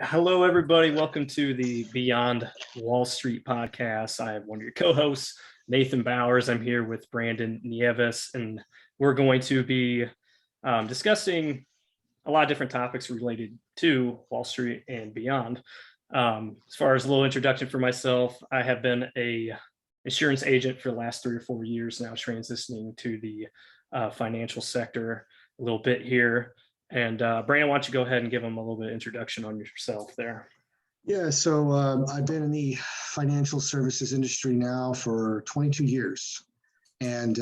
Hello, everybody. Welcome to the Beyond Wall Street podcast. I am one of your co-hosts, Nathan Bowers. I'm here with Brandon Nieves, and we're going to be discussing a lot of different topics related to Wall Street and beyond. As far as a little introduction for myself, I have been a insurance agent for the last 3 or 4 years now, transitioning to the financial sector a little bit here. And Brandon, why don't you go ahead and give them a little bit of introduction on yourself there? Yeah, so I've been in the financial services industry now for 22 years and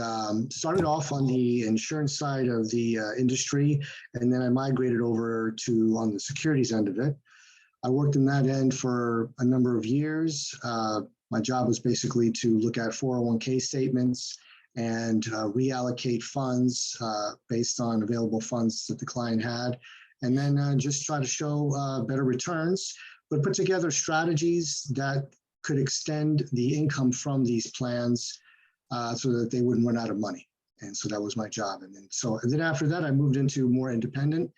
started off on the insurance side of the industry, and then I migrated over to on the securities end of it. I worked in that end for a number of years. My job was basically to look at 401k statements and reallocate funds based on available funds that the client had, and then just try to show better returns, but put together strategies that could extend the income from these plans so that they wouldn't run out of money. And so that was my job. And then after that, I moved into more independent,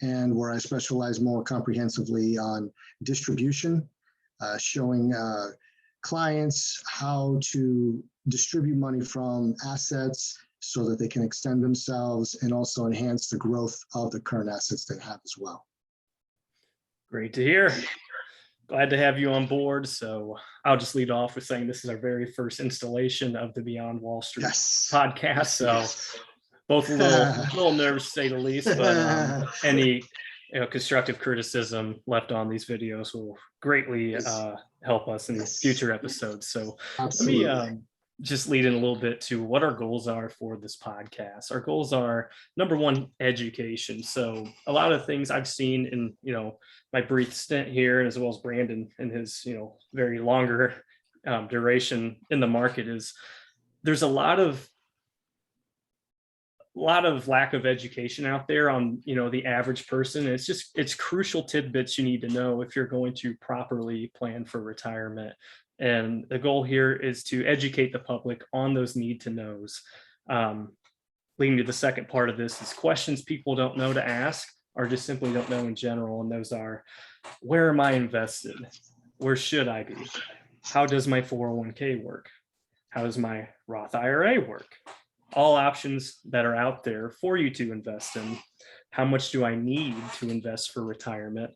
and where I specialize more comprehensively on distribution, showing clients how to distribute money from assets so that they can extend themselves and also enhance the growth of the current assets they have as well. Great to hear. Glad to have you on board. So I'll just lead off with saying this is our very first installation of the Beyond Wall Street podcast. So both a little nervous to say the least, but any constructive criticism left on these videos will greatly help us in future episodes. So Absolutely. Let me just lead in a little bit to what our goals are for this podcast. Our goals are, number one, education. So a lot of things I've seen in my brief stint here, as well as Brandon and his very longer duration in the market, is there's a lot of lack of education out there on the average person. It's crucial tidbits you need to know if you're going to properly plan for retirement. And the goal here is to educate the public on those need to knows. Leading to the second part of this is questions people don't know to ask or just simply don't know in general. And those are, where am I invested? Where should I be? How does my 401k work? How does my Roth IRA work? All options that are out there for you to invest in. How much do I need to invest for retirement?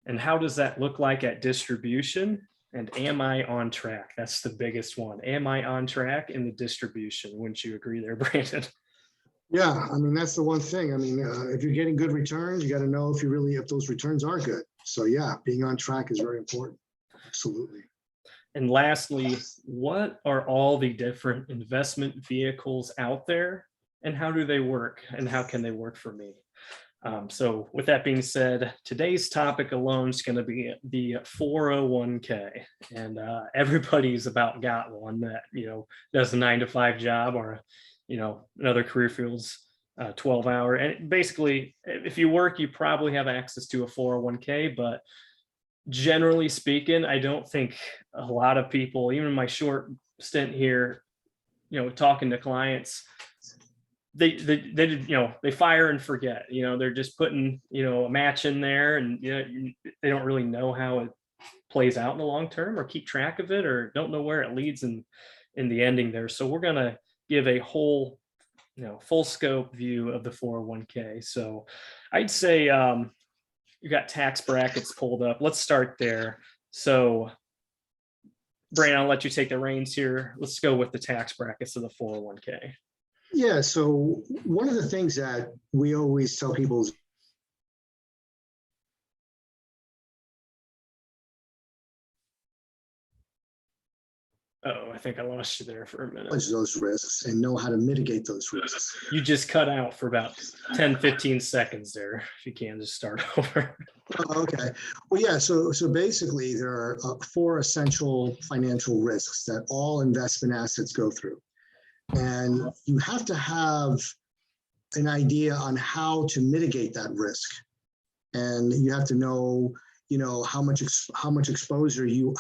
And how does that look like at distribution? And am I on track? That's the biggest one. Am I on track in the distribution? Wouldn't you agree there, Brandon? Yeah, I mean, that's the one thing. I mean, if you're getting good returns, you got to know if those returns are good. So yeah, being on track is very important. Absolutely. And lastly, what are all the different investment vehicles out there, and how do they work, and how can they work for me? So with that being said, today's topic alone is going to be the 401k, and everybody's about got one that does a 9-to-5 job, or another career field's 12-hour. And basically, if you work, you probably have access to a 401k, but generally speaking, I don't think a lot of people, even in my short stint here, talking to clients, they fire and forget. They're just putting a match in there, and they don't really know how it plays out in the long term, or keep track of it, or don't know where it leads in the ending there. So we're gonna give a whole full scope view of the 401k. So I'd say you got tax brackets pulled up. Let's start there. So Brandon, I'll let you take the reins here. Let's go with the tax brackets of the 401k. Yeah, so one of the things that we always tell people is Oh, I think I lost you there for a minute. those risks and know how to mitigate those risks. You just cut out for about 10-15 seconds there. If you can just start over. Okay. Well, yeah. So basically, there are 4 essential financial risks that all investment assets go through, and you have to have an idea on how to mitigate that risk, and you have to know, how much exposure you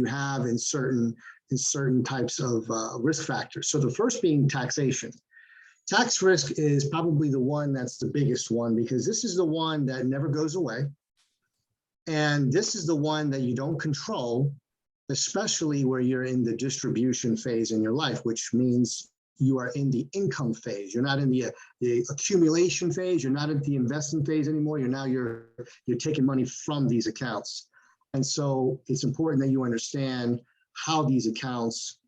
have in certain types of risk factors. So the first being taxation. Tax risk is probably the one that's the biggest one, because this is the one that never goes away. And this is the one that you don't control, especially where you're in the distribution phase in your life, which means you are in the income phase. You're not in the accumulation phase. You're not in the investing phase anymore. You're taking money from these accounts. And so it's important that you understand how these accounts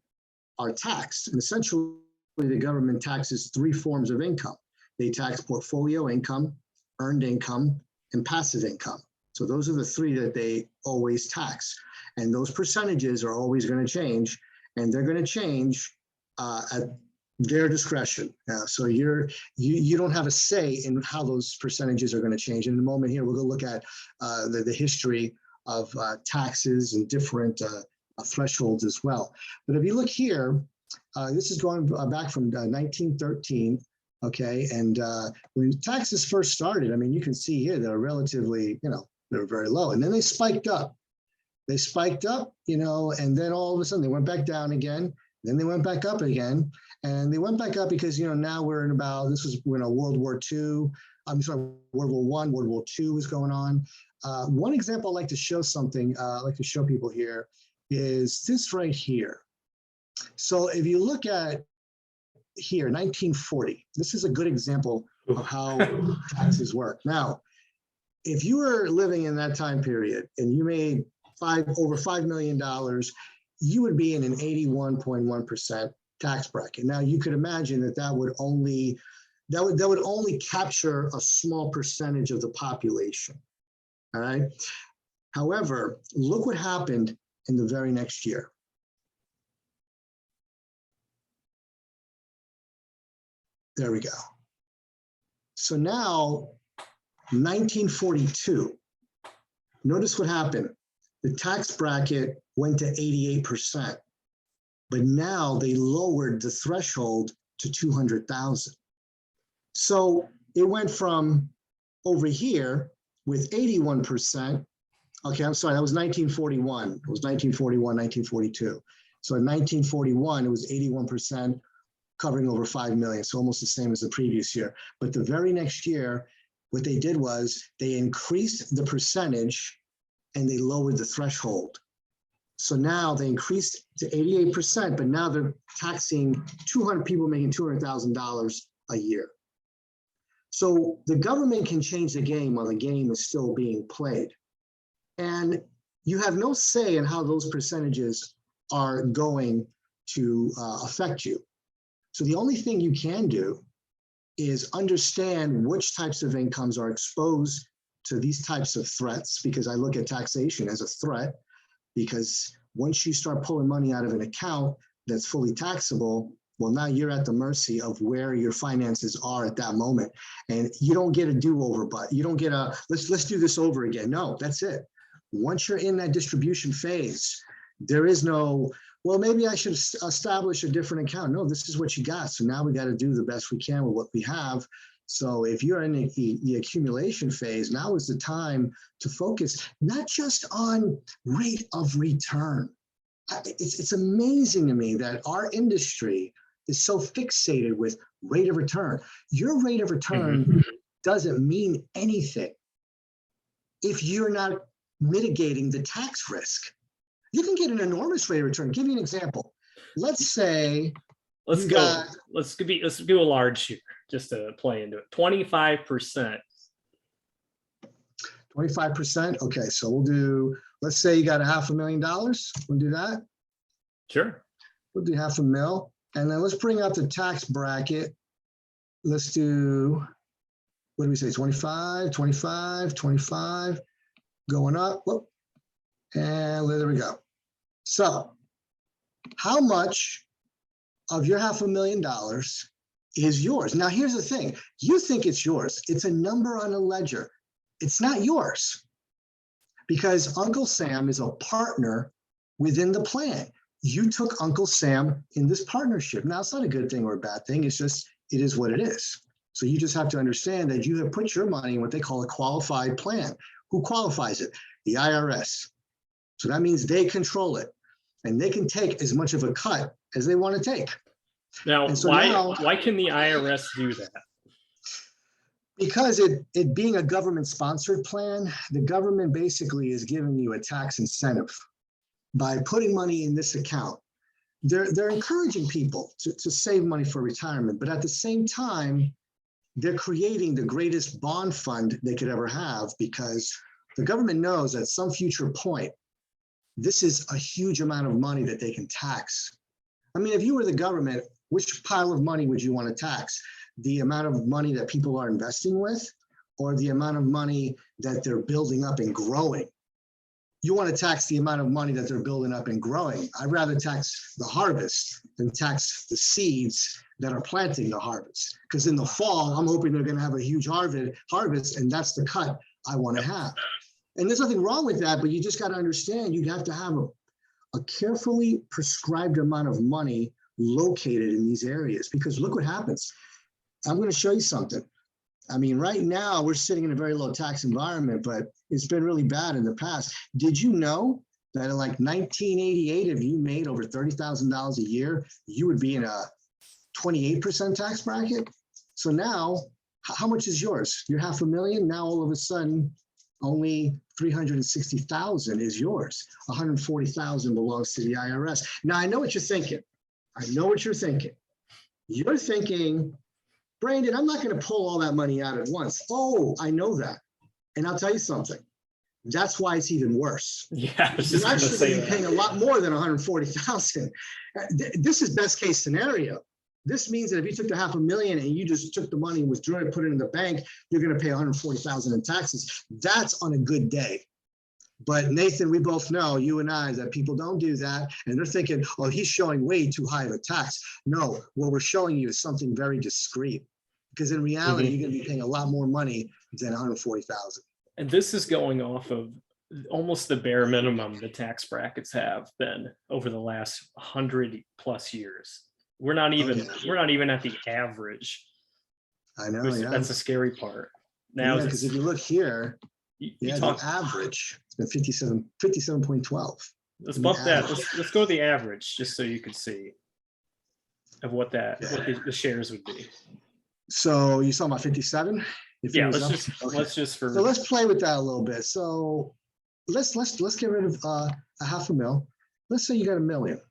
are taxed. And essentially, the government taxes three forms of income. They tax portfolio income, earned income, and passive income. So those are the three that they always tax. And those percentages are always going to change, and they're going to change at their discretion. So you don't have a say in how those percentages are going to change. In a moment here, we're going to look at the history of taxes and different thresholds as well. But if you look here, this is going back from 1913. Okay, and when taxes first started, I mean, you can see here they're relatively, they're very low, and then they spiked up. They spiked up, and then all of a sudden they went back down again. Then they went back up again, and they went back up because now we're in World War II. I'm sorry, World War I, World War II was going on. One example I'd like to show something, I'd like to show people here, is this right here. So if you look at here, 1940, this is a good example of how taxes work. Now, if you were living in that time period and you made over $5 million, you would be in an 81.1% tax bracket. Now, you could imagine that would only capture a small percentage of the population. All right. However, look what happened in the very next year. There we go. So now, 1942, notice what happened. The tax bracket went to 88%, but now they lowered the threshold to 200,000. So it went from over here with 81%. Okay, I'm sorry, that was 1941. It was 1941, 1942. So in 1941, it was 81%, covering over 5 million, so almost the same as the previous year. But the very next year, what they did was they increased the percentage and they lowered the threshold. So now they increased to 88%, but now they're taxing 200 people making $200,000 a year. So the government can change the game while the game is still being played. And you have no say in how those percentages are going to affect you. So the only thing you can do is understand which types of incomes are exposed to these types of threats, because I look at taxation as a threat, because once you start pulling money out of an account that's fully taxable, well, now you're at the mercy of where your finances are at that moment. And you don't get a do-over, but you don't get let's do this over again. No, that's it. Once you're in that distribution phase, there is no, well, maybe I should establish a different account. No, this is what you got. So now we got to do the best we can with what we have. So if you're in the accumulation phase, now is the time to focus not just on rate of return. It's amazing to me that our industry is so fixated with rate of return. Your rate of return doesn't mean anything if you're not mitigating the tax risk. You can get an enormous rate of return. Give you an example. Let's say let's do a large here just to play into it. 25%. 25%. Okay, so we'll do, let's say you got $500,000. We'll do that. Sure. We'll do $500,000. And then let's bring up the tax bracket. Let's do, what do we say? 25, 25, 25, going up. Whoop. And there we go. So how much of your $500,000 is yours? Now, here's the thing. You think it's yours. It's a number on a ledger. It's not yours because Uncle Sam is a partner within the plan. You took Uncle Sam in this partnership. Now, it's not a good thing or a bad thing. It's just, it is what it is. So you just have to understand that you have put your money in what they call a qualified plan. Who qualifies it? The IRS. So that means they control it and they can take as much of a cut as they want to take. Now, so why can the IRS do that? Because it being a government sponsored plan, the government basically is giving you a tax incentive by putting money in this account. They're encouraging people to save money for retirement, but at the same time, they're creating the greatest bond fund they could ever have, because the government knows at some future point, this is a huge amount of money that they can tax. I mean, if you were the government, which pile of money would you want to tax? The amount of money that people are investing with, or the amount of money that they're building up and growing? You want to tax the amount of money that they're building up and growing. I'd rather tax the harvest than tax the seeds that are planting the harvest. Because in the fall, I'm hoping they're going to have a huge harvest, and that's the cut I want to have. And there's nothing wrong with that, but you just got to understand, you have to have a carefully prescribed amount of money located in these areas, because look what happens. I'm going to show you something. I mean, right now we're sitting in a very low tax environment, but it's been really bad in the past. Did you know that in like 1988, if you made over $30,000 a year, you would be in a 28% tax bracket? So now, how much is yours? You're $500,000. Now all of a sudden, only 360,000 is yours. 140,000 belongs to the IRS. Now I know what you're thinking. I know what you're thinking. You're thinking, Brandon, I'm not going to pull all that money out at once. Oh, I know that. And I'll tell you something. That's why it's even worse. Yeah, I was just You're going to actually say that. paying a lot more than 140,000. This is best case scenario. This means that if you took the $500,000 and you just took the money and withdrew it, put it in the bank, you're going to pay 140,000 in taxes. That's on a good day. But Nathan, we both know, you and I, that people don't do that. And they're thinking, oh, he's showing way too high of a tax. No, what we're showing you is something very discreet. Because in reality, you're going to be paying a lot more money than 140,000. And this is going off of almost the bare minimum the tax brackets have been over the last 100+ years. We're not even at the average. I know, yeah. That's the scary part. Now, because if you look here, you talk, the average, it's been 57.12. Let's bump that. Let's go to the average just so you can see of what that what the shares would be. So you saw about 57? Yeah, let's just So let's play with that a little bit. So let's get rid of a $500,000. Let's say you got $1 million.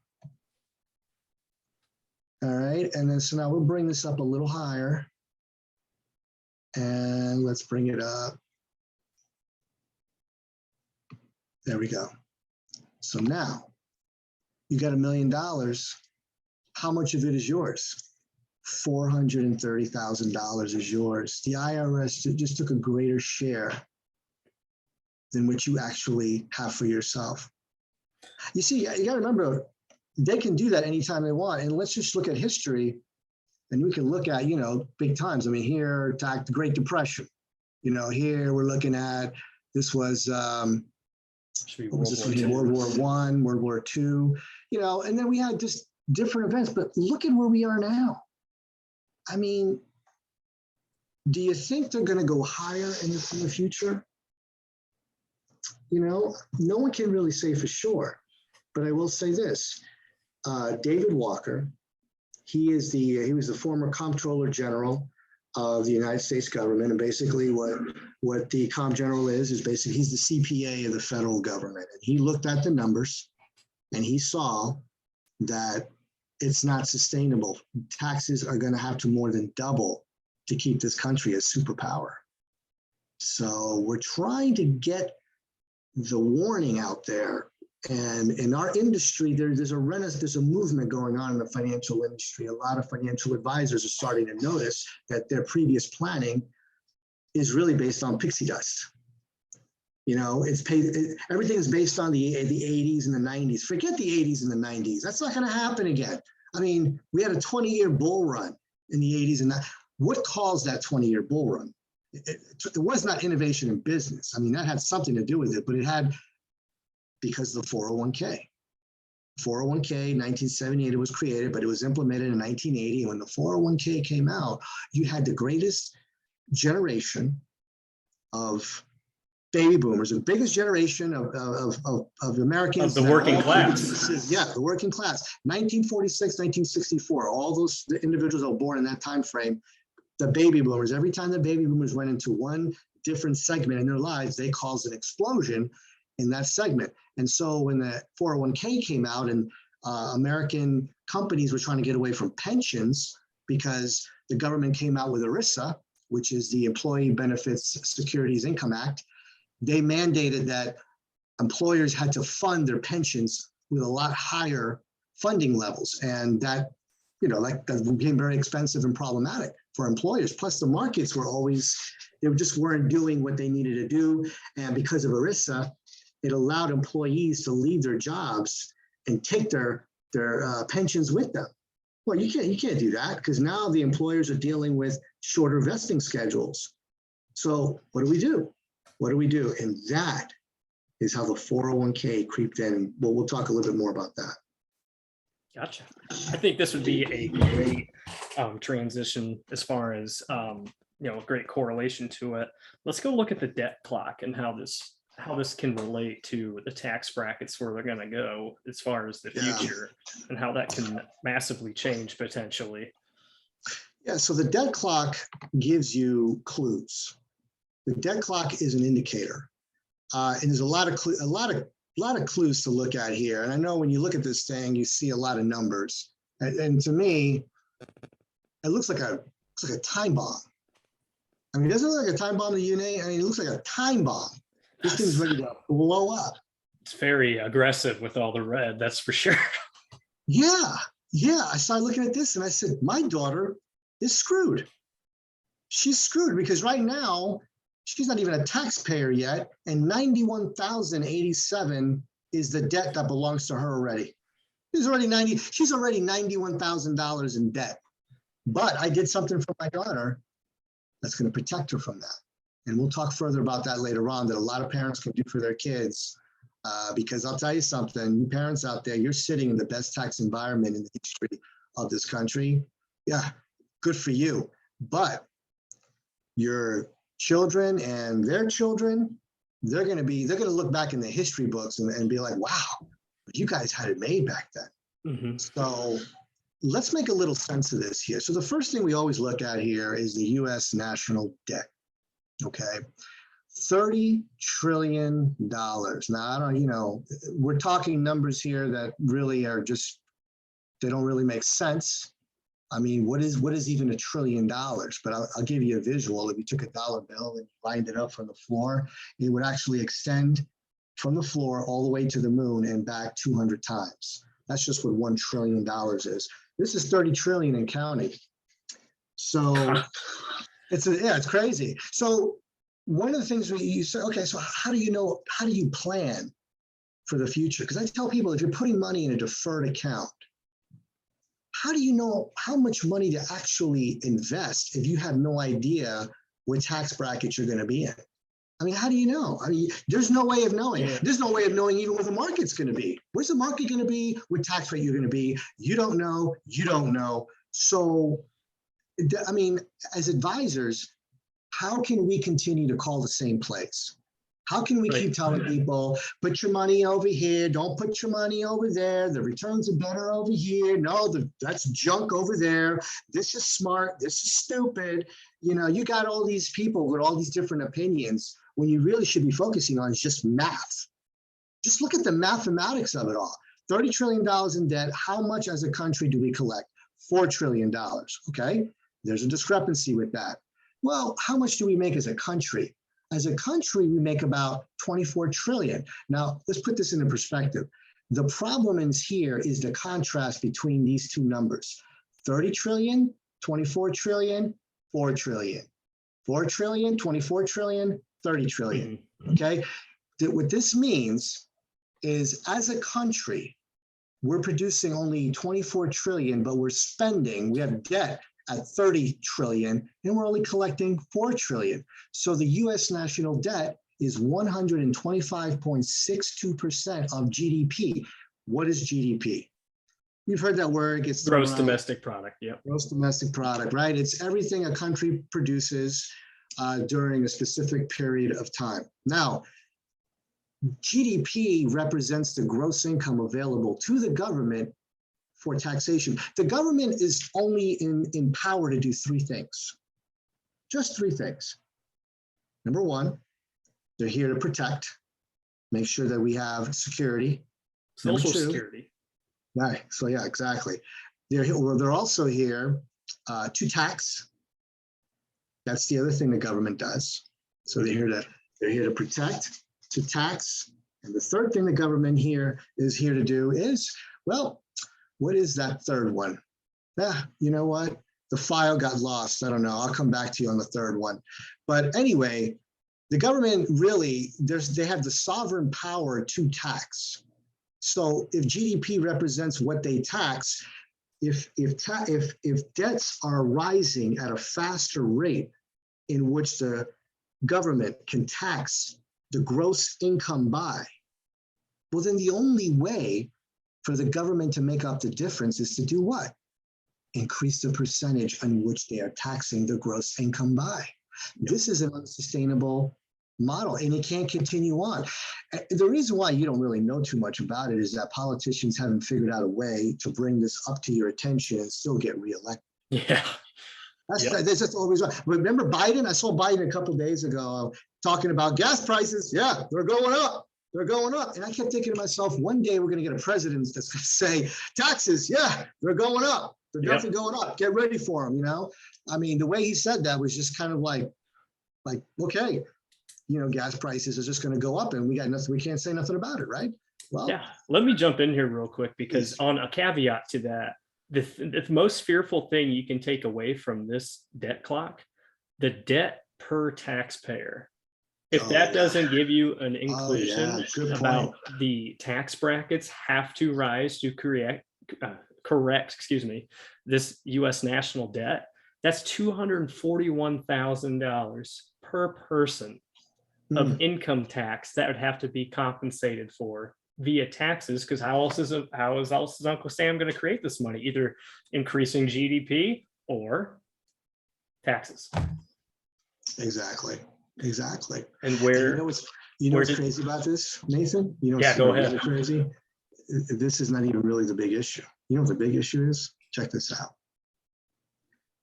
All right, and then so now we'll bring this up a little higher. And let's bring it up. There we go. So now you got $1 million. How much of it is yours? $430,000 is yours. The IRS just took a greater share than what you actually have for yourself. You see, you got to remember, they can do that anytime they want. And let's just look at history, and we can look at, big times. I mean, here, the Great Depression. Here we're looking at, this was, what was this one? World War I, World War II, and then we had just different events. But look at where we are now. I mean, do you think they're going to go higher in the future? No one can really say for sure, but I will say this. David Walker, he was the former Comptroller General of the United States government. And basically what the Comm General is basically, he's the CPA of the federal government. And he looked at the numbers and he saw that it's not sustainable. Taxes are going to have to more than double to keep this country a superpower. So we're trying to get the warning out there. And in our industry, there's a movement going on in the financial industry. A lot of financial advisors are starting to notice that their previous planning is really based on pixie dust. Everything is based on the 80s and the 90s. Forget the 80s and the 90s. That's not going to happen again. I mean, we had a 20-year bull run in the 80s and that. What caused that 20-year bull run? It was not innovation in business. I mean, that had something to do with it, but it had, because of the 401k. 401k, 1978, it was created, but it was implemented in 1980. And when the 401k came out, you had the greatest generation of baby boomers, the biggest generation of Americans. Of the working class. Yeah, the working class. 1946, 1964, all those individuals that were born in that time frame the baby boomers. Every time the baby boomers went into one different segment in their lives, they caused an explosion in that segment. And so when the 401k came out and American companies were trying to get away from pensions because the government came out with ERISA, which is the Employee Benefits Securities Income Act, they mandated that employers had to fund their pensions with a lot higher funding levels. And that, that became very expensive and problematic for employers. Plus the markets were always, just weren't doing what they needed to do. And because of ERISA, it allowed employees to leave their jobs and take their pensions with them. Well, you can't do that because now the employers are dealing with shorter vesting schedules. So what do we do? What do we do? And that is how the 401k creeped in. Well, we'll talk a little bit more about that. Gotcha. I think this would be a great transition as far as, great correlation to it. Let's go look at the debt clock and how this can relate to the tax brackets where they're going to go as far as the future and how that can massively change potentially. Yeah, so the debt clock gives you clues. The debt clock is an indicator. And there's a lot of clues to look at here. And I know when you look at this thing, you see a lot of numbers. And to me, it looks like a time bomb. I mean, doesn't it look like a time bomb to you, Nate? I mean, it looks like a time bomb. This thing's ready to blow up. It's very aggressive with all the red, that's for sure. Yeah. I started looking at this and I said, my daughter is screwed. She's screwed because right now, she's not even a taxpayer yet, and $91,087 is the debt that belongs to her already. She's already $91,000 in debt. But I did something for my daughter that's going to protect her from that. And we'll talk further about that later on, that a lot of parents can do for their kids. Because I'll tell you something, you parents out there, you're sitting in the best tax environment in the history of this country. Yeah, good for you. But your children and their children, they're going to look back in the history books and be like, wow, you guys had it made back then. Mm-hmm. So let's make a little sense of this here. So the first thing we always look at here is the U.S. national debt. Okay. $30 trillion. Now, I don't, we're talking numbers here that really are just, they don't really make sense. I mean, what is even $1 trillion? But I'll give you a visual. If you took a dollar bill and lined it up from the floor, it would actually extend from the floor all the way to the moon and back 200 times. That's just what $1 trillion is. This is 30 trillion and counting. So it's crazy. So one of the things you say, okay, so how do you plan for the future? Because I tell people, if you're putting money in a deferred account, how do you know how much money to actually invest if you have no idea what tax bracket you're going to be in? I mean, how do you know? I mean, there's no way of knowing. There's no way of knowing even where the market's going to be. Where's the market going to be? What tax rate you're going to be? You don't know. You don't know. So, I mean, as advisors, how can we continue to call the same place? How can we keep telling people, put your money over here, don't put your money over there, the returns are better over here, no, that's junk over there, this is smart, this is stupid. You got all these people with all these different opinions when you really should be focusing on is just math. Just look at the mathematics of it all. $30 trillion in debt, how much as a country do we collect? $4 trillion, okay? There's a discrepancy with that. Well, how much do we make as a country? As a country, we make about 24 trillion. Now, let's put this into perspective. The problem here is the contrast between these two numbers. 30 trillion, 24 trillion, 4 trillion. 4 trillion, 24 trillion, 30 trillion, okay? What this means is as a country, we're producing only 24 trillion, but we have debt at 30 trillion, and we're only collecting 4 trillion. So the US national debt is 125.62% of GDP. What is GDP? You've heard that word. It gets gross domestic product. Yeah. Gross domestic product, right? It's everything a country produces during a specific period of time. Now, GDP represents the gross income available to the government for taxation. The government is only in power to do three things. just three things. Number one, they're here to protect, make sure that we have security. Number Social two, Security. right. So yeah, exactly. They're also here to tax. That's the other thing the government does. So they're here to protect, to tax. And the third thing the government here is here to do is, well, what is that third one? You know what? The file got lost. I don't know. I'll come back to you on the third one. But anyway, the government really, they have the sovereign power to tax. So if GDP represents what they tax, if debts are rising at a faster rate in which the government can tax the gross income by, well, then the only way for the government to make up the difference is to do what? Increase the percentage on which they are taxing the gross income by. This is an unsustainable model, and it can't continue on. The reason why you don't really know too much about it is that politicians haven't figured out a way to bring this up to your attention and still get reelected. Yeah. That's just always right. Remember Biden? I saw Biden a couple of days ago talking about gas prices. Yeah, they're going up. They're going up. And I kept thinking to myself, one day we're going to get a president that's going to say, taxes, yeah, they're going up. They're definitely going up. Get ready for them, you know? I mean, the way he said that was just kind of like, okay, you know, gas prices are just going to go up and we got nothing, we can't say nothing about it, right? Well, yeah. Let me jump in here real quick, because on a caveat to that, the most fearful thing you can take away from this debt clock, the debt per taxpayer. If that doesn't give you an inclusion about the tax brackets have to rise to correct, this US national debt, that's $241,000 per person of income tax that would have to be compensated for via taxes, because how else is Uncle Sam going to create this money? Either increasing GDP or taxes. Exactly. And where you know what's crazy about this, Nathan? You know, yeah, go ahead. Really crazy. This is not even really the big issue. You know what the big issue is? Check this out.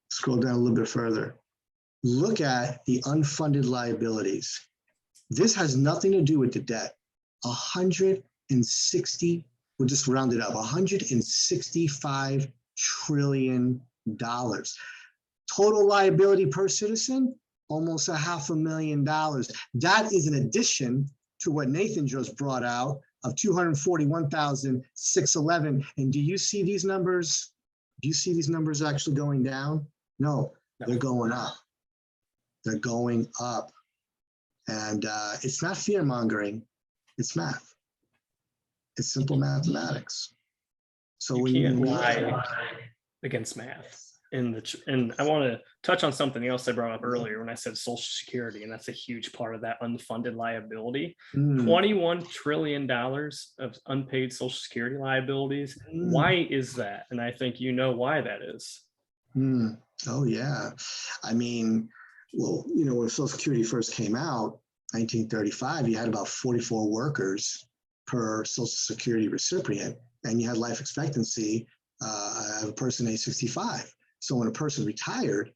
Scroll down a little bit further. Look at the unfunded liabilities. This has nothing to do with the debt. 160, we'll just round it up, $165 trillion. Total liability per citizen, almost $500,000. That is an addition to what Nathan just brought out of 241,611. And do you see these numbers? Do you see these numbers actually going down? No, they're going up. They're going up. And it's not fear mongering, it's math. It's simple mathematics. So you when can't you lie against math. And I want to touch on something else I brought up earlier when I said Social Security, and that's a huge part of that unfunded liability. $21 trillion of unpaid Social Security liabilities. Why is that? And I think you know why that is. Oh yeah, I mean, well, you know, when Social Security first came out, 1935, you had about 44 workers per Social Security recipient, and you had life expectancy of a person age 65. So when a person retired,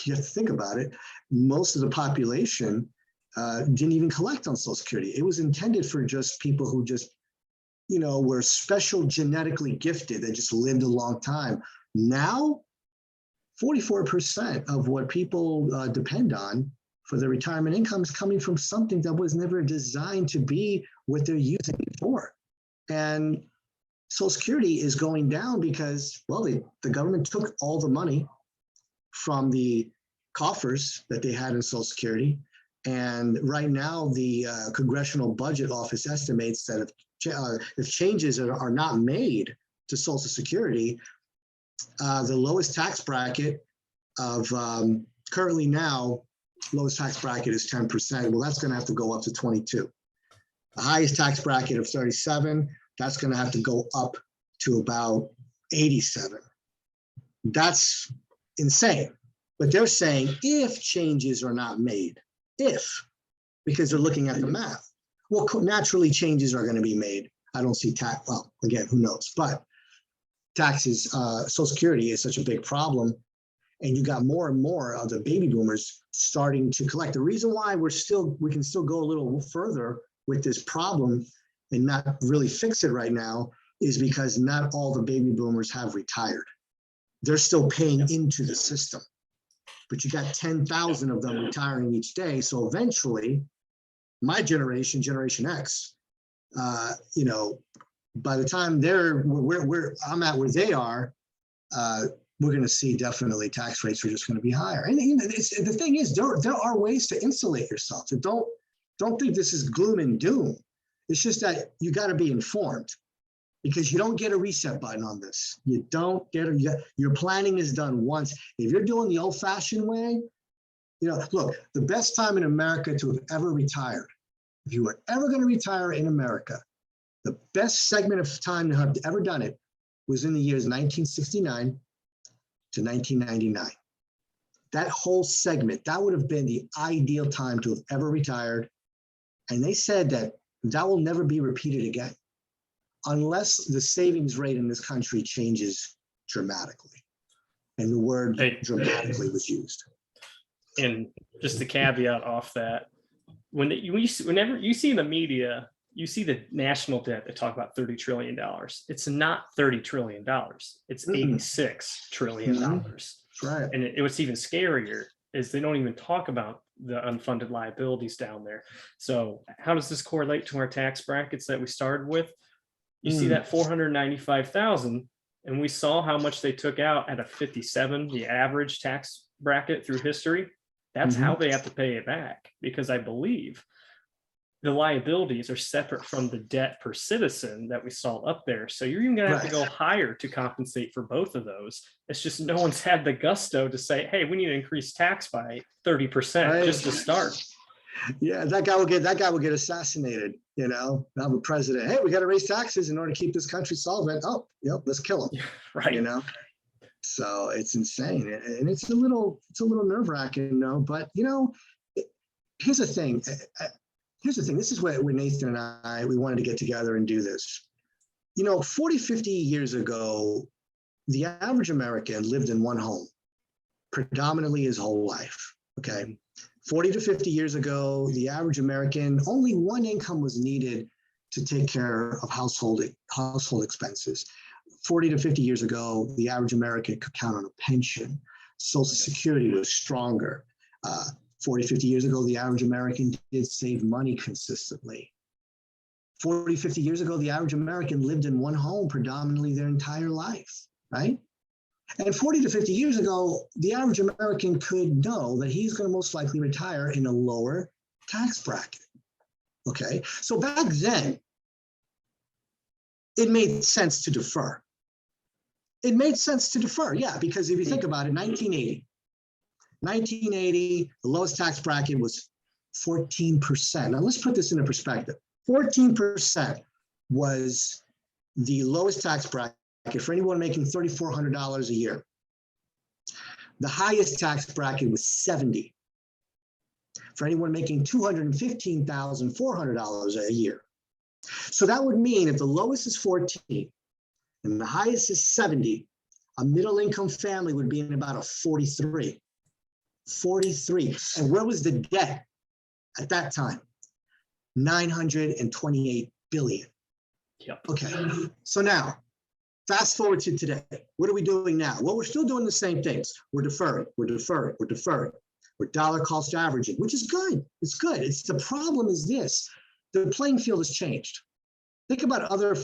you have to think about it, most of the population didn't even collect on Social Security. It was intended for just people who just, you know, were special genetically gifted, that just lived a long time. Now, 44% of what people depend on for their retirement income is coming from something that was never designed to be what they're using it for. And Social Security is going down because, well, the government took all the money from the coffers that they had in Social Security. And right now, the Congressional Budget Office estimates that if changes are not made to Social Security, the lowest tax bracket of currently now, lowest tax bracket is 10%. Well, that's going to have to go up to 22. The highest tax bracket of 37, that's going to have to go up to about 87. That's insane. But they're saying if changes are not made, because they're looking at the math. Well, naturally changes are going to be made. I don't see tax, well, again, who knows? But taxes, Social Security is such a big problem. And you got more and more of the baby boomers starting to collect. The reason why we can still go a little further with this problem and not really fix it right now is because not all the baby boomers have retired. They're still paying into the system, but you got 10,000 of them retiring each day. So eventually, my generation, Generation X, by the time I'm at where they are, we're going to see definitely tax rates are just going to be higher. And the thing is, there are ways to insulate yourself. So don't think this is gloom and doom. It's just that you got to be informed, because you don't get a reset button on this. You don't get your planning is done once. If you're doing the old-fashioned way, look, the best time in America to have ever retired, if you were ever going to retire in America, the best segment of time to have ever done it was in the years 1969 to 1999. That whole segment, that would have been the ideal time to have ever retired. And they said that will never be repeated again, unless the savings rate in this country changes dramatically. And the word dramatically was used. And just a caveat off that, whenever you see in the media, you see the national debt, they talk about $30 trillion. It's not $30 trillion. It's $86 trillion. Right. And what's even scarier is they don't even talk about the unfunded liabilities down there. So how does this correlate to our tax brackets that we started with? You see that 495,000, and we saw how much they took out at a 57, the average tax bracket through history. That's how they have to pay it back, because I believe the liabilities are separate from the debt per citizen that we saw up there. So you're even going to have to go higher to compensate for both of those. It's just no one's had the gusto to say, hey, we need to increase tax by 30% just to start. Yeah, that guy will get assassinated, Now the president, hey, we got to raise taxes in order to keep this country solvent. Oh, yep, let's kill him. Right. So it's insane. And it's a little nerve-wracking, but here's the thing. This is where Nathan and we wanted to get together and do this. 40, 50 years ago, the average American lived in one home, predominantly his whole life. Okay. 40 to 50 years ago, the average American, only one income was needed to take care of household expenses. 40 to 50 years ago, the average American could count on a pension. Social Security was stronger. 40, 50 years ago, the average American did save money consistently. 40, 50 years ago, the average American lived in one home predominantly their entire life, right? And 40 to 50 years ago, the average American could know that he's going to most likely retire in a lower tax bracket. Okay, so back then, it made sense to defer. Yeah, because if you think about it, 1980, the lowest tax bracket was 14%. Now let's put this into perspective. 14% was the lowest tax bracket for anyone making $3,400 a year. The highest tax bracket was 70 for anyone making $215,400 a year. So that would mean if the lowest is 14 and the highest is 70, a middle income family would be in about a 43. 43. And where was the debt at that time? 928 billion. Yep. Okay. So now, fast forward to today. What are we doing now? Well, we're still doing the same things. We're deferring. We're dollar cost averaging, which is good. It's good. The problem is this. The playing field has changed. Think about other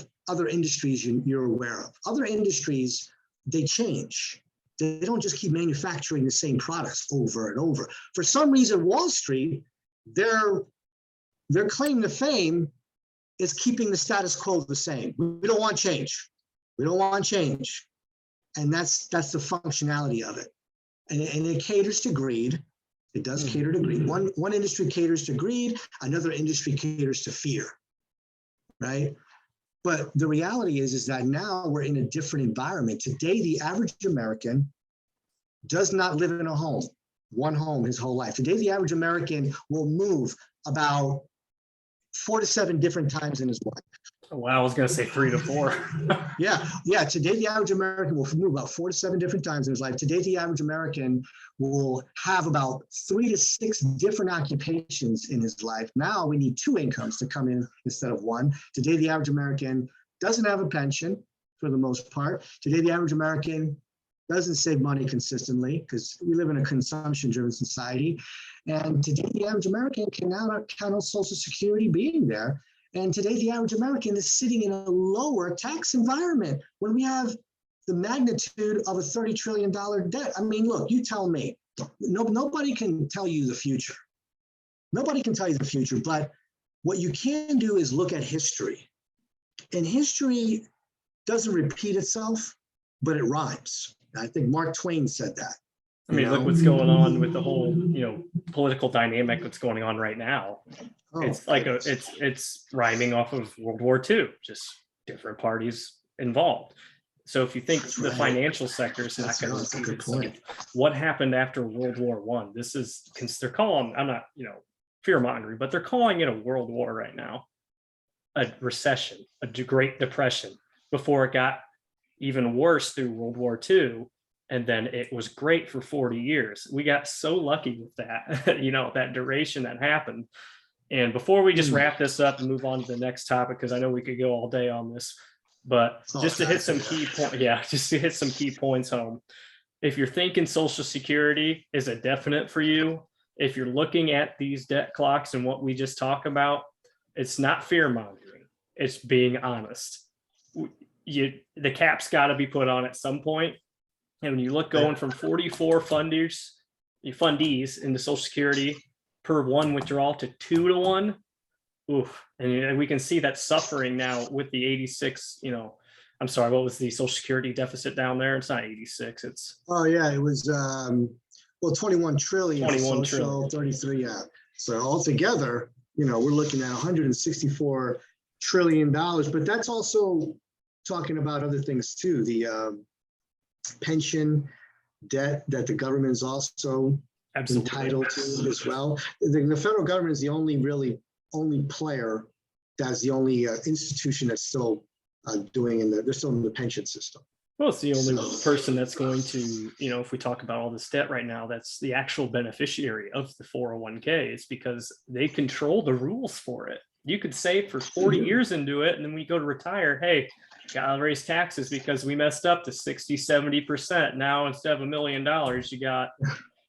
industries you're aware of. Other industries, they change. They don't just keep manufacturing the same products over and over. For some reason, Wall Street, their claim to fame is keeping the status quo the same. We don't want change. And that's the functionality of it. And it caters to greed. It does cater to greed. One industry caters to greed, another industry caters to fear, right? But the reality is that now we're in a different environment. Today, the average American does not live in one home his whole life. Today, the average American will move about 4 to 7 different times in his life. Wow, I was going to say 3 to 4. Yeah. Today, the average American will move about 4 to 7 different times in his life. Today, the average American will have about 3 to 6 different occupations in his life. Now we need 2 incomes to come in instead of 1. Today, the average American doesn't have a pension for the most part. Today, the average American doesn't save money consistently because we live in a consumption-driven society. And today, the average American can now not count on Social Security being there. And today, the average American is sitting in a lower tax environment when we have the magnitude of a $30 trillion debt. I mean, look, you tell me. Nobody can tell you the future. Nobody can tell you the future. But what you can do is look at history. And history doesn't repeat itself, but it rhymes. I think Mark Twain said that. I mean, look what's going on with the whole, political dynamic that's going on right now. Oh, It's like it's rhyming off of World War II, just different parties involved. So if you think That's the right. financial sector is not That's going to a repeat good itself, point. what happened after World War One? This is, they're calling, I'm not, fear mongering, but they're calling it a world war right now, a recession, a Great Depression, before it got even worse through World War II. And then it was great for 40 years. We got so lucky with that, that duration that happened. And before we just wrap this up and move on to the next topic, because I know we could go all day on this, but just to hit some key points, just to hit some key points home. If you're thinking Social Security is a definite for you, if you're looking at these debt clocks and what we just talked about, it's not fear mongering. It's being honest. The cap's got to be put on at some point. And when you look going from 44 fundees into Social Security per one withdrawal to 2 to 1, oof. And we can see that suffering now with the 86, I'm sorry, what was the Social Security deficit down there? It's not 86, it's it was 21 trillion. 21 social, trillion. 33, yeah. So altogether, we're looking at $164 trillion, but that's also talking about other things too. The pension debt that the government is also entitled to as well. The federal government is the only player, that's the only institution that's still they're still in the pension system. Well, it's the only person that's going to, if we talk about all this debt right now, that's the actual beneficiary of the 401k. It's because they control the rules for it. You could save for 40 years into it, and then we go to retire, hey, gotta raise taxes because we messed up to 60-70%. Now instead of $1 million, you got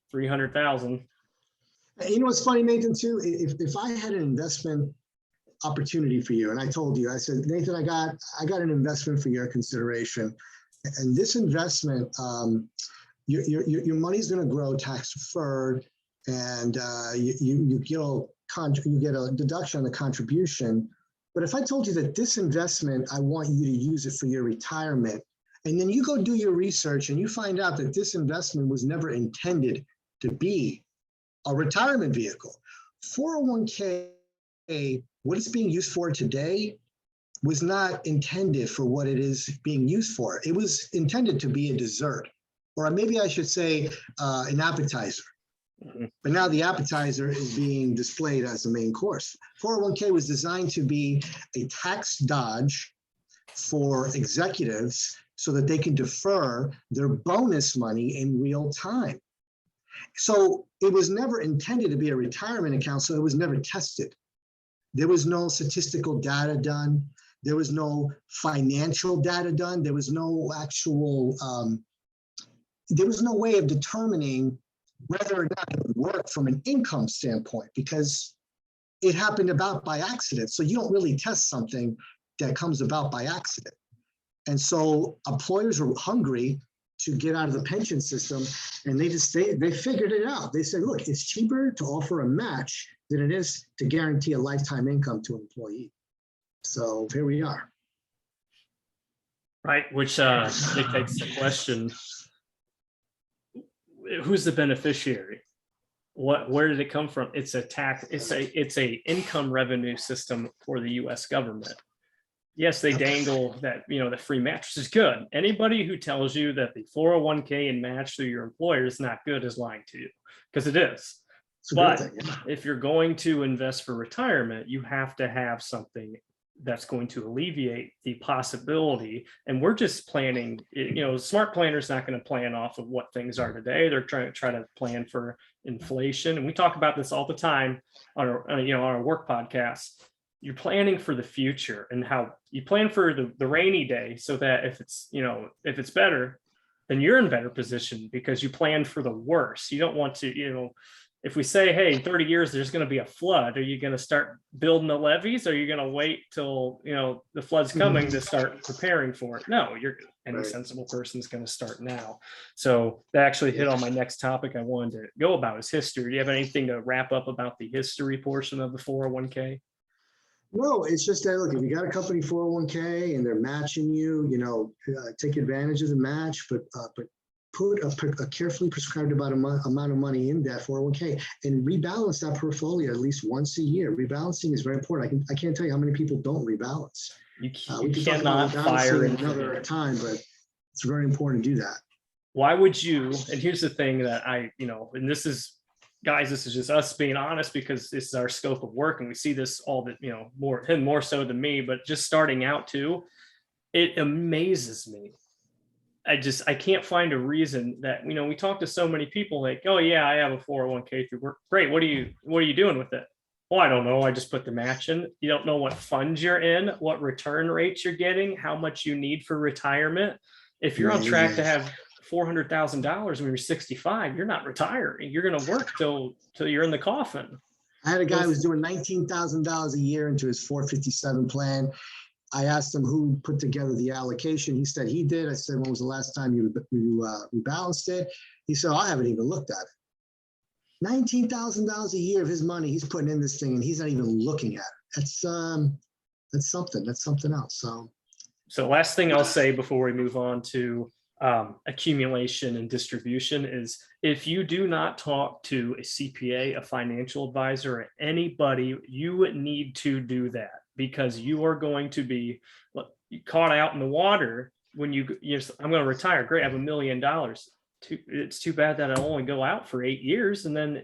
300,000. You know what's funny, Nathan, too? If I had an investment opportunity for you, and I told you, I said, Nathan, I got an investment for your consideration, and this investment, your money's going to grow tax deferred, and you get a deduction on the contribution. But if I told you that this investment, I want you to use it for your retirement, and then you go do your research and you find out that this investment was never intended to be a retirement vehicle. 401k, what it's being used for today was not intended for what it is being used for. It was intended to be a dessert, or maybe I should say an appetizer. But now the appetizer is being displayed as the main course. 401k was designed to be a tax dodge for executives so that they can defer their bonus money in real time. So it was never intended to be a retirement account, so it was never tested. There was no statistical data done. There was no financial data done. There was no actual, there was no way of determining whether or not it would work from an income standpoint, because it happened about by accident. So you don't really test something that comes about by accident. And so employers were hungry to get out of the pension system, and they figured it out. They said, look, it's cheaper to offer a match than it is to guarantee a lifetime income to an employee. So here we are. Right, which dictates the question, who's the beneficiary? Where did it come from? It's a tax, it's a income revenue system for the US government. Yes, they dangle that, the free match is good. Anybody who tells you that the 401k and match through your employer is not good is lying to you, because it is. But if you're going to invest for retirement, you have to have something that's going to alleviate the possibility. And we're just planning, smart planner's not going to plan off of what things are today. They're trying to plan for inflation. And we talk about this all the time on our work podcast. You're planning for the future and how you plan for the rainy day, so that if it's better, then you're in better position because you plan for the worst. You don't want to, if we say, hey, in 30 years, there's going to be a flood, are you going to start building the levees? Or are you going to wait till, the flood's coming to start preparing for it? No, any sensible person is going to start now. So that actually hit on my next topic I wanted to go about is history. Do you have anything to wrap up about the history portion of the 401k? No, it's just that, look, if you got a company 401k and they're matching you, take advantage of the match, but put a carefully prescribed amount of money in that 401k and rebalance that portfolio at least once a year. Rebalancing is very important. I can't tell you how many people don't rebalance. You cannot fire another time, but it's very important to do that. Why would you? And here's the thing that and this is, guys, this is just us being honest because this is our scope of work and we see this all the, more so than me, but just starting out too, it amazes me. I can't find a reason that, we talk to so many people like, oh yeah, I have a 401k through work. Great. What are you doing with it? Oh, I don't know. I just put the match in. You don't know what funds you're in, what return rates you're getting, how much you need for retirement. If you're on track to have $400,000 when you're 65, you're not retiring. You're going to work till you're in the coffin. I had a guy who was doing $19,000 a year into his 457 plan. I asked him who put together the allocation. He said he did. I said, when was the last time you rebalanced it? He said, I haven't even looked at it. $19,000 a year of his money he's putting in this thing, and he's not even looking at it. That's something. That's something else. So last thing I'll say before we move on to accumulation and distribution is, if you do not talk to a CPA, a financial advisor, or anybody, you need to do that, because you are going to be caught out in the water when I'm going to retire. Great, I have $1 million. It's too bad that I'll only go out for 8 years, and then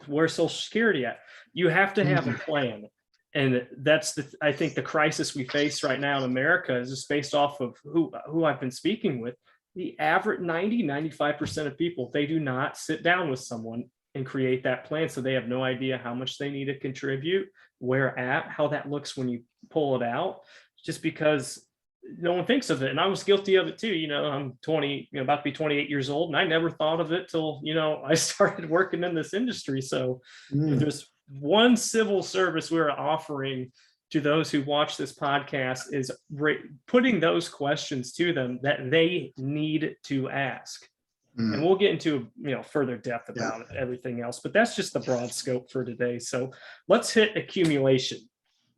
where's Social Security at? You have to have a plan. And that's I think the crisis we face right now in America is just based off of who I've been speaking with. The average 95% of people, they do not sit down with someone and create that plan. So they have no idea how much they need to contribute, how that looks when you pull it out, just because no one thinks of it. And I was guilty of it too. I'm 20, about to be 28 years old, and I never thought of it till, I started working in this industry. So if there's one civil service we're offering to those who watch this podcast, is putting those questions to them that they need to ask. And we'll get into further depth about everything else, but that's just the broad scope for today. So let's hit accumulation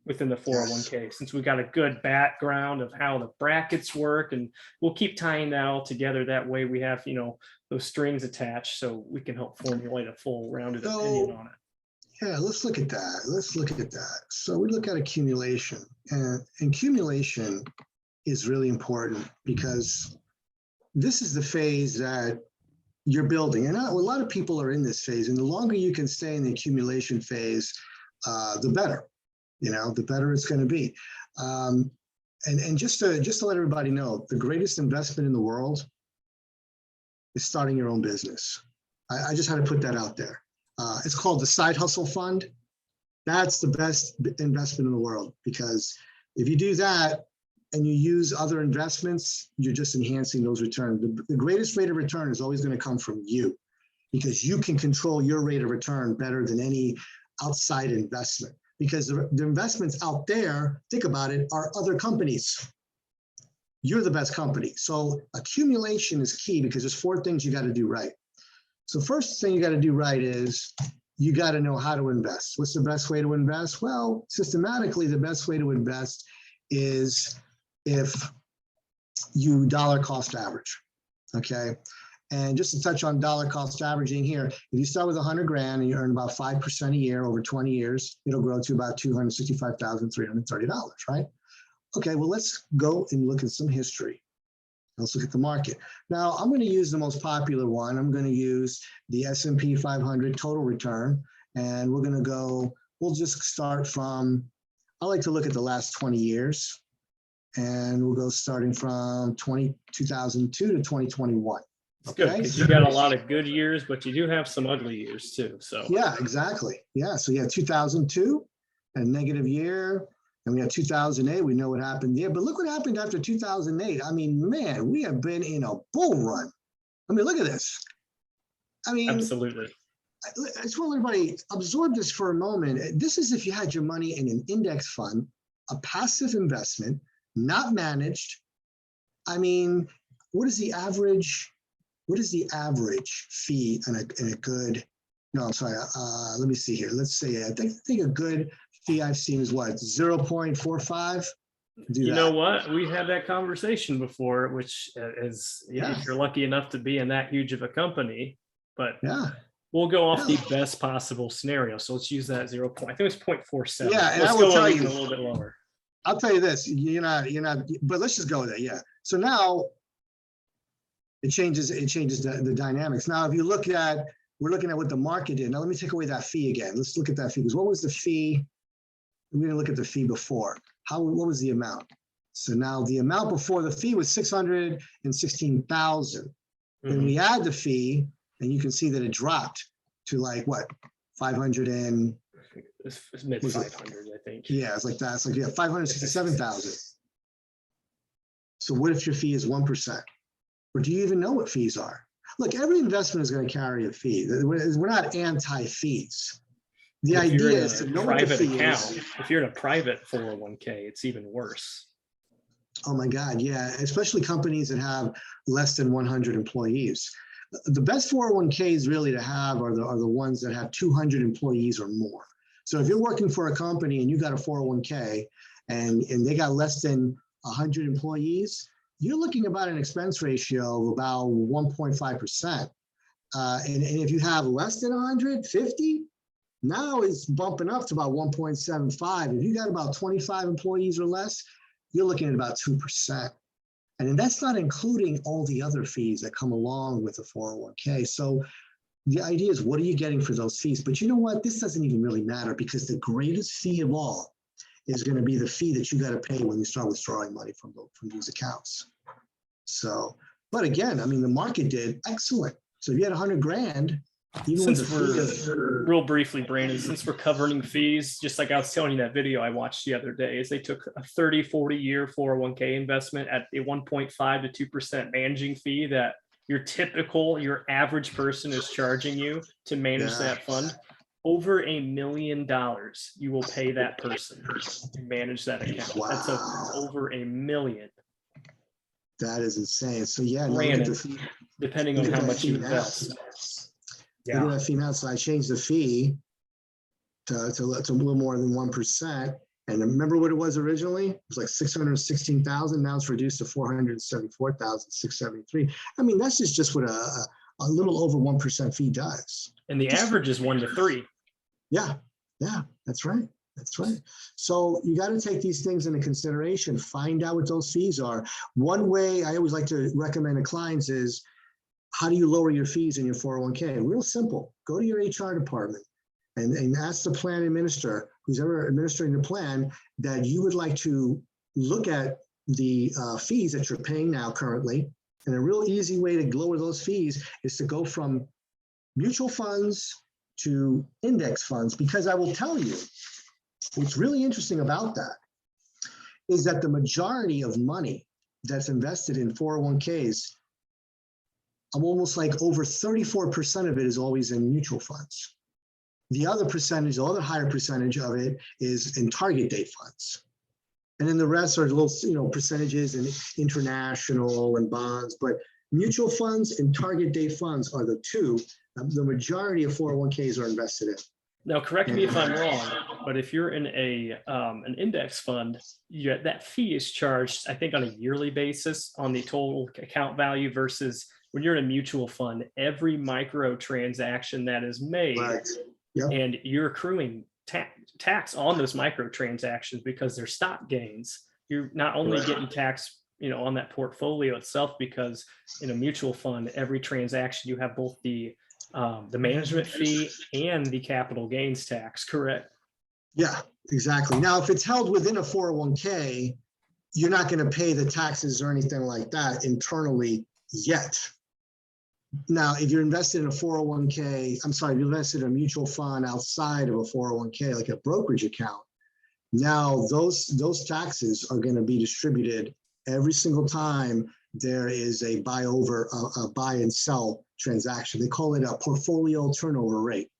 within the 401k, since we got a good background of how the brackets work, and we'll keep tying that all together. That way we have those strings attached, so we can help formulate a full rounded opinion on it. Yeah, let's look at that. So we look at accumulation, and accumulation is really important because this is the phase that you're building. And a lot of people are in this phase, and the longer you can stay in the accumulation phase, the better, the better it's going to be. And just to let everybody know, the greatest investment in the world is starting your own business. I just had to put that out there. It's called the Side Hustle Fund. That's the best investment in the world, because if you do that and you use other investments, you're just enhancing those returns. The greatest rate of return is always going to come from you, because you can control your rate of return better than any outside investment. Because the investments out there, think about it, are other companies. You're the best company. So accumulation is key, because there's 4 things you got to do right. So first thing you got to do right is you got to know how to invest. What's the best way to invest? Well, systematically, the best way to invest is if you dollar cost average, okay? And just to touch on dollar cost averaging here, if you start with 100 grand and you earn about 5% a year over 20 years, it'll grow to about $265,330, right? Okay, well, let's go and look at some history. Let's look at the market. Now, I'm going to use the most popular one. I'm going to use the S&P 500 total return. And we'll just start from I like to look at the last 20 years, and we'll go starting from 2002 to 2021. It's good Okay. because you got a lot of good years, but you do have some ugly years too. So Yeah, exactly. Yeah. So yeah, 2002, a negative year. And we had 2008. We know what happened there. But look what happened after 2008. I mean, man, we have been in a bull run. I mean, look at this. I mean, absolutely. I just want everybody absorb this for a moment. This is if you had your money in an index fund, a passive investment, not managed. I mean, what is the average? What is the average fee in a good? No, I'm sorry. Let me see here. Let's say I think a good fee I've seen is what 0.45. You know what? We had that conversation before, which is Yeah. if you're lucky enough to be in that huge of a company, but Yeah. we'll go off Yeah. the best possible scenario. So let's use that 0. I think it's 0.47. Yeah, and let's I will go tell even you, a little bit lower. I'll tell you this. You're not. But let's just go there. Yeah. So now it changes the dynamics. Now, if you look at, we're looking at what the market did. Now, let me take away that fee again. Let's look at that fee. Because what was the fee? We're going to look at the fee before. What was the amount? So now the amount before the fee was 616,000. Then we add the fee, and you can see that it dropped to like what, 500 and It's mid 500s, I think. yeah, it's like that. It's like 567,000. So what if your fee is 1%? Or do you even know what fees are? Look, every investment is going to carry a fee. We're not anti-fees. The idea is to know what the fee is. If you're in a private 401k, it's even worse. Oh my God, yeah, especially companies that have less than 100 employees. The best 401ks really to have are the ones that have 200 employees or more. So if you're working for a company and you got a 401k and they got less than 100 employees, you're looking about an expense ratio of about 1.5%. And if you have less than 150, now it's bumping up to about 1.75. If you got about 25 employees or less, you're looking at about 2%. And that's not including all the other fees that come along with a 401k. So the idea is, what are you getting for those fees? But you know what? This doesn't even really matter, because the greatest fee of all is going to be the fee that you got to pay when you start withdrawing money from these accounts. So, but again, I mean, the market did excellent. So if you had 100 grand, even Since with we're real briefly, Brandon, since we're covering fees, just like I was telling you that video I watched the other day, is they took a 30, 40 year 401k investment at a 1.5 to 2% managing fee that your average person is charging you to manage that fund. Over $1 million you will pay that person to manage that account. Wow. That's over $1 million. That is insane. So yeah, depending on how much you invest. Look at that fee now. So I changed the fee to a little more than 1%. And remember what it was originally? It was like 616,000. Now it's reduced to 474,673. I mean, that's just what a little over 1% fee does. And the average is 1 to 3. Yeah, that's right. That's right. So you got to take these things into consideration. Find out what those fees are. One way I always like to recommend to clients is, how do you lower your fees in your 401k? Real simple. Go to your HR department and ask the plan administrator, who's ever administering the plan, that you would like to look at the fees that you're paying now currently. And a real easy way to lower those fees is to go from mutual funds to index funds, because I will tell you, what's really interesting about that is that the majority of money that's invested in 401ks, I'm almost like over 34% of it is always in mutual funds. The other percentage, the other higher percentage of it is in target date funds. And then the rest are little, percentages in international and bonds, but mutual funds and target date funds are the two the majority of 401ks are invested in. Now, correct me if I'm wrong, but if you're in an index fund, that fee is charged, I think, on a yearly basis on the total account value, versus when you're in a mutual fund, every micro transaction that is made, and you're accruing tax on those micro transactions because they're stock gains. You're not only getting tax, on that portfolio itself, because in a mutual fund, every transaction you have both the management fee and the capital gains tax, correct? Yeah, Exactly. Now, if it's held within a 401k, you're not going to pay the taxes or anything like that internally yet. Now, if you're invested in a 401k, I'm sorry, if you're invested in a mutual fund outside of a 401k, like a brokerage account, now those taxes are going to be distributed every single time there is a buy and sell transaction. They call it a portfolio turnover rate.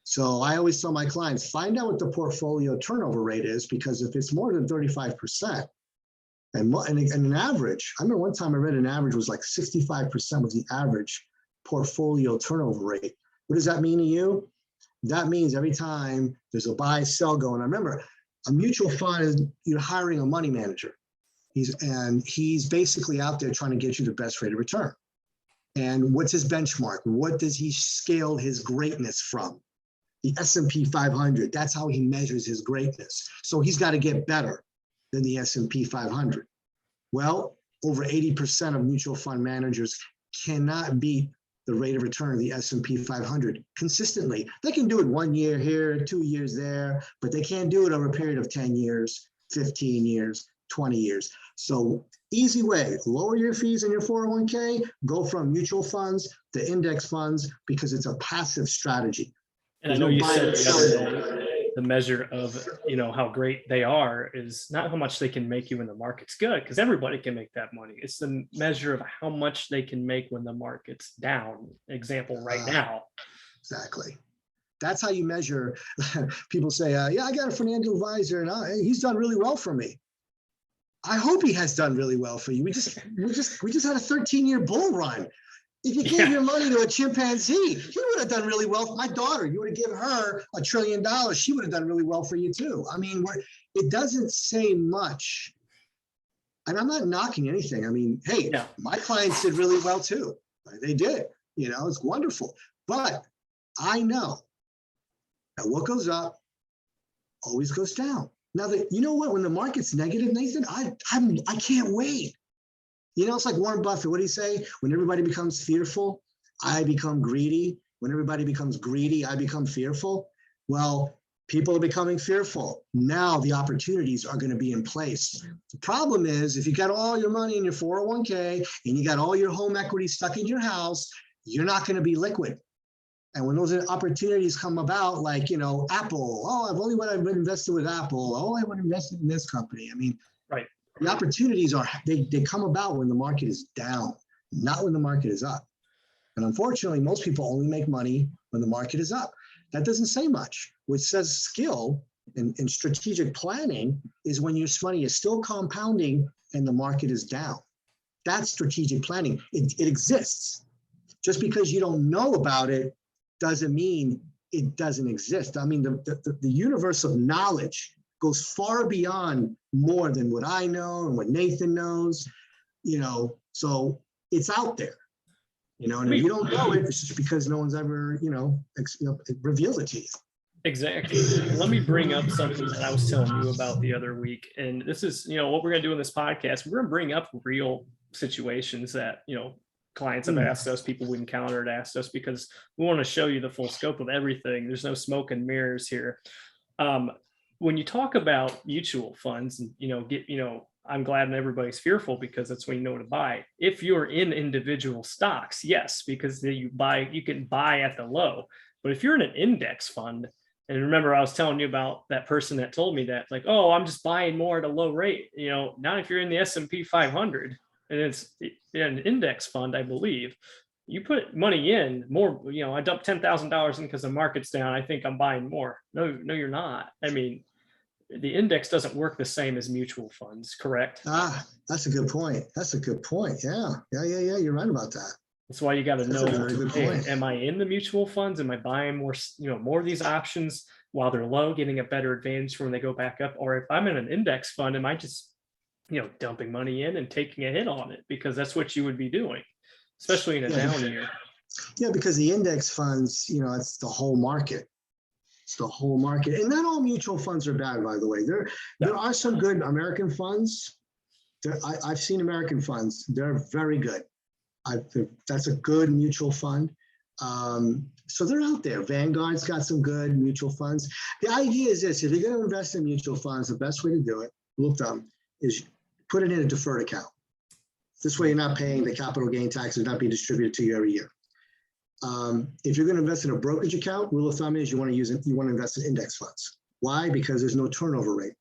So I always tell my clients, find out what the portfolio turnover rate is, because if it's more than 35%, and an average, I remember one time I read an average was like 65% was the average portfolio turnover rate. What does that mean to you? That means every time there's a buy sell going on. Remember, a mutual fund is you're hiring a money manager. He's basically out there trying to get you the best rate of return. And what's his benchmark? What does he scale his greatness from? The S&P 500. That's how he measures his greatness. So he's got to get better than the S&P 500. Well, over 80% of mutual fund managers cannot beat the rate of return of the S&P 500 consistently. They can do it 1 year here, 2 years there, but they can't do it over a period of 10 years, 15 years, 20 years. So easy way, lower your fees in your 401k, go from mutual funds to index funds, because it's a passive strategy. And I know you said the other day, the measure of, you know, how great they are is not how much they can make you when the market's good, because everybody can make that money. It's the measure of how much they can make when the market's down. Example right now. Exactly. That's how you measure. People say, yeah, I got a financial advisor and he's done really well for me. I hope he has done really well for you. We just had a 13-year bull run. If you gave your money to a chimpanzee, he would have done really well for my daughter. You would have given her $1 trillion. She would have done really well for you too. I mean, it doesn't say much. And I'm not knocking anything. I mean, hey, my clients did really well too. They did. You know, it's wonderful. But I know that what goes up always goes down. Now, you know what? When the market's negative, Nathan, I can't wait. You know, it's like Warren Buffett. What do you say? When everybody becomes fearful, I become greedy. When everybody becomes greedy, I become fearful. Well, people are becoming fearful. Now the opportunities are going to be in place. The problem is, if you got all your money in your 401k and you got all your home equity stuck in your house, you're not going to be liquid. And when those opportunities come about, like, you know, Apple, I've been invested with Apple. Oh, I would invested in this company. I mean, right. The opportunities they come about when the market is down, not when the market is up. And unfortunately, most people only make money when the market is up. That doesn't say much. What says skill and strategic planning is when your money is still compounding and the market is down. That's strategic planning. It exists. Just because you don't know about it doesn't mean it doesn't exist. I mean, the universe of knowledge goes far beyond more than what I know and what Nathan knows, you know, so it's out there, you know, and if you don't know it, it's just because no one's ever, revealed it to you. Exactly. Let me bring up something that I was telling you about the other week. And this is, you know, what we're going to do in this podcast. We're going to bring up real situations that, you know, clients have asked us, people we encountered asked us, because we want to show you the full scope of everything. There's no smoke and mirrors here. When you talk about mutual funds and, I'm glad everybody's fearful, because that's when you know to buy. If you're in individual stocks, yes, because you can buy at the low. But if you're in an index fund, and remember, I was telling you about that person that told me that, like, oh, I'm just buying more at a low rate. You know, not if you're in the S&P 500 and it's an index fund, I believe. You put money in more, I dumped $10,000 in because the market's down. I think I'm buying more. No, you're not. I mean, the index doesn't work the same as mutual funds, correct? That's a good point. Yeah. You're right about that. That's why you got to know, hey, am I in the mutual funds? Am I buying more, more of these options while they're low, getting a better advantage for when they go back up? Or if I'm in an index fund, am I just, dumping money in and taking a hit on it? Because that's what you would be doing, especially in a down year. Yeah, because the index funds, it's the whole market. It's the whole market. And not all mutual funds are bad, by the way. There are some good American funds. I've seen American funds. They're very good. That's a good mutual fund. So they're out there. Vanguard's got some good mutual funds. The idea is this: if you're going to invest in mutual funds, the best way to do it, rule of thumb, is put it in a deferred account. This way, you're not paying the capital gain taxes not being distributed to you every year. If you're going to invest in a brokerage account, rule of thumb is you want to invest in index funds. Why? Because there's no turnover rate.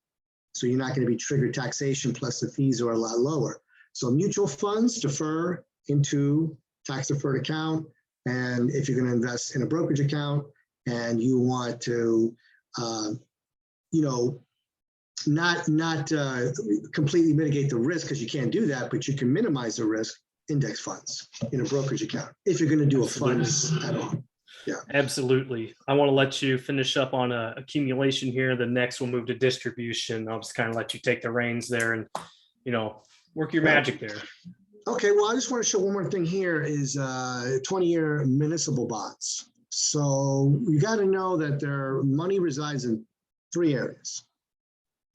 So you're not going to be triggered taxation, plus the fees are a lot lower. So mutual funds defer into tax deferred account. And if you're going to invest in a brokerage account and you want to, not completely mitigate the risk, because you can't do that, but you can minimize the risk, index funds in a brokerage account, if you're going to do a fund at all. Yeah, absolutely. I want to let you finish up on accumulation here. The next we'll move to distribution. I'll just kind of let you take the reins there and, work your magic there. Okay, well, I just want to show one more thing here is 20-year municipal bonds. So you got to know that their money resides in 3 areas.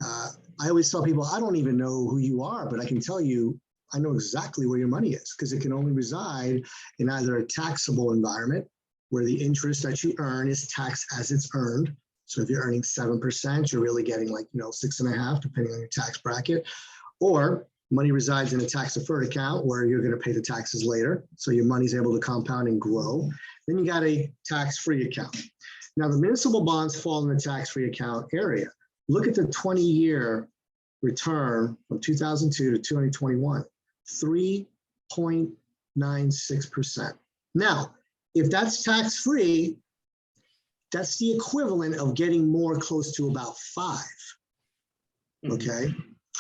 I always tell people, I don't even know who you are, but I can tell you, I know exactly where your money is, because it can only reside in either a taxable environment where the interest that you earn is taxed as it's earned. So if you're earning 7%, you're really getting 6.5%, depending on your tax bracket, or money resides in a tax deferred account where you're going to pay the taxes later. So your money's able to compound and grow. Then you got a tax-free account. Now the municipal bonds fall in the tax-free account area. Look at the 20-year return from 2002 to 2021, 3.96%. Now, if that's tax-free, that's the equivalent of getting more close to about 5, okay?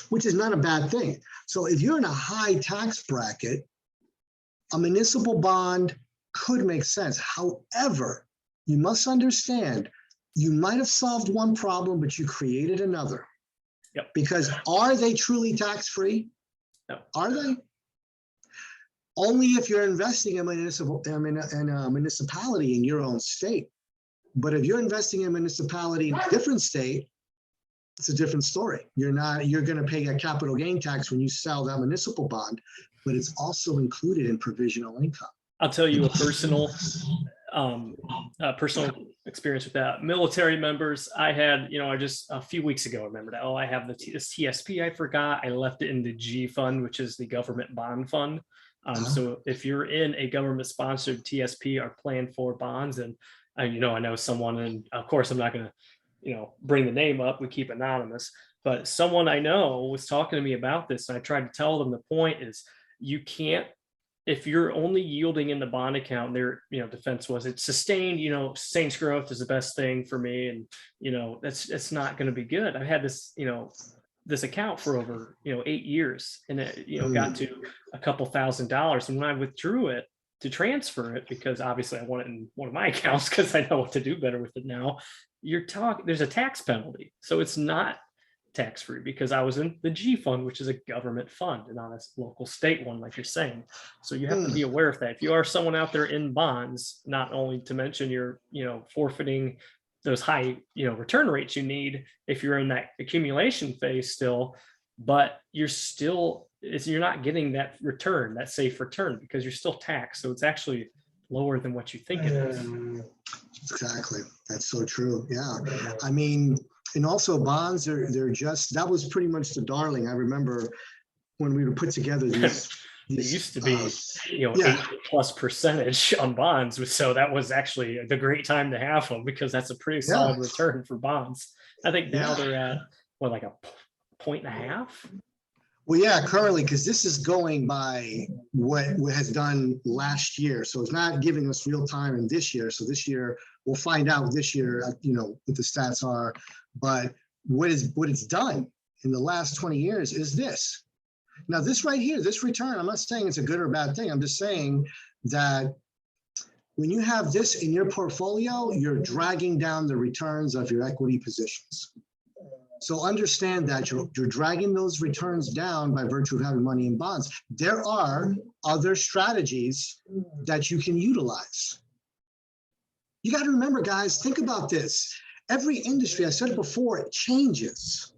Which is not a bad thing. So if you're in a high tax bracket, a municipal bond could make sense. However, you must understand, you might have solved one problem, but you created another. Yep. Because are they truly tax-free? No. Are they? Only if you're investing in a municipality in your own state. But if you're investing in a municipality in a different state, it's a different story. You're going to pay a capital gain tax when you sell that municipal bond, but it's also included in provisional income. I'll tell you a personal experience with that. Military members, I had, I just a few weeks ago remembered, I have this TSP, I forgot, I left it in the G fund, which is the government bond fund. So if you're in a government sponsored TSP or plan for bonds, and I know someone, and of course I'm not going to, bring the name up, we keep anonymous, but someone I know was talking to me about this, and I tried to tell them the point is you can't, if you're only yielding in the bond account, their defense was it's sustained, sustained growth is the best thing for me, and that's not going to be good. I've had this this account for over 8 years, and it got to a couple $1,000s, and when I withdrew it to transfer it, because obviously I want it in one of my accounts because I know what to do better with it now, there's a tax penalty, so it's not tax-free because I was in the G fund, which is a government fund and not a local state one, like you're saying. So you have to be aware of that. If you are someone out there in bonds, not only to mention you're forfeiting those high return rates you need if you're in that accumulation phase still, but you're not getting that return, that safe return, because you're still taxed. So it's actually lower than what you think it is. Exactly. That's so true. Yeah. I mean, and also bonds that was pretty much the darling. I remember when we would put together these. They used to be, 8+% on bonds. So that was actually the great time to have them, because that's a pretty solid return for bonds. I think now they're at like a 1.5. Well, yeah, currently, because this is going by what has done last year. So it's not giving us real time in this year. So this year, we'll find out this year, what the stats are. But what it's done in the last 20 years is this. Now, this right here, this return, I'm not saying it's a good or bad thing. I'm just saying that when you have this in your portfolio, you're dragging down the returns of your equity positions. So understand that you're dragging those returns down by virtue of having money in bonds. There are other strategies that you can utilize. You got to remember, guys, think about this. Every industry, I said it before, it changes.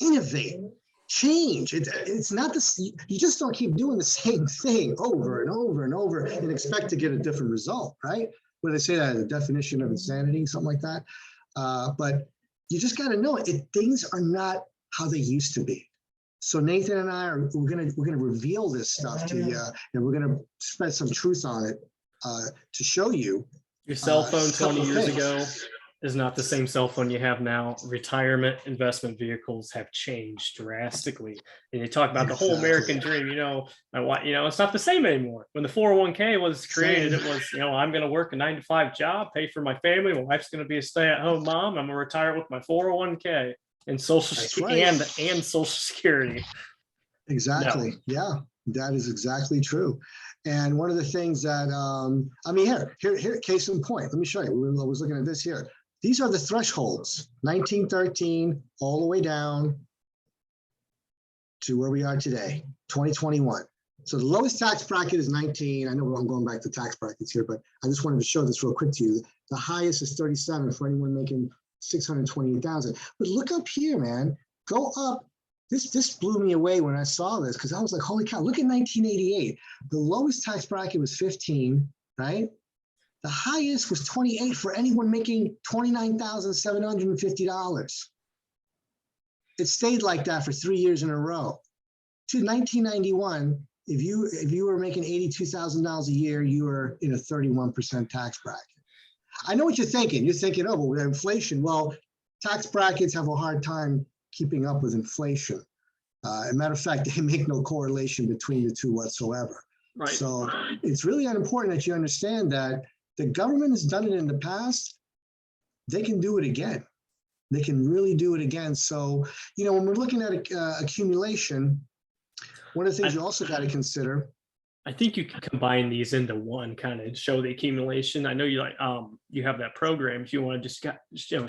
Innovate, change. It's not this, you just don't keep doing the same thing over and over and over and expect to get a different result, right? what do they say that, the definition of insanity, something like that. But you just got to know things are not how they used to be. So Nathan and I we're gonna reveal this stuff to you, and we're gonna spread some truth on it to show you. Your cell phone couple 20 years things. ago is not the same cell phone you have now. Retirement investment vehicles have changed drastically. And you talk about the whole American dream, it's not the same anymore. When the 401k was created, it was, I'm going to work a 9-to-5 job, pay for my family. My wife's going to be a stay-at-home mom. I'm going to retire with my 401k and and Social Security. Exactly. No. Yeah, that is exactly true. And one of the things that, here, case in point, let me show you. I was looking at this here. These are the thresholds, 1913, all the way down to where we are today, 2021. So the lowest tax bracket is 19. I know I'm going back to tax brackets here, but I just wanted to show this real quick to you. The highest is 37 for anyone making 628,000. But look up here, man. Go up. This blew me away when I saw this, because I was like, holy cow, look at 1988. The lowest tax bracket was 15, right? The highest was 28 for anyone making $29,750. It stayed like that for 3 years in a row. To 1991, if you were making $82,000 a year, you were in a 31% tax bracket. I know what you're thinking. You're thinking, oh, but with inflation, well, tax brackets have a hard time keeping up with inflation. As a matter of fact, they make no correlation between the two whatsoever. Right. So it's really important that you understand that the government has done it in the past. They can do it again. They can really do it again. So, when we're looking at accumulation, one of the things you also got to consider. I think you can combine these into one, kind of show the accumulation. I know you you have that program. If you want to just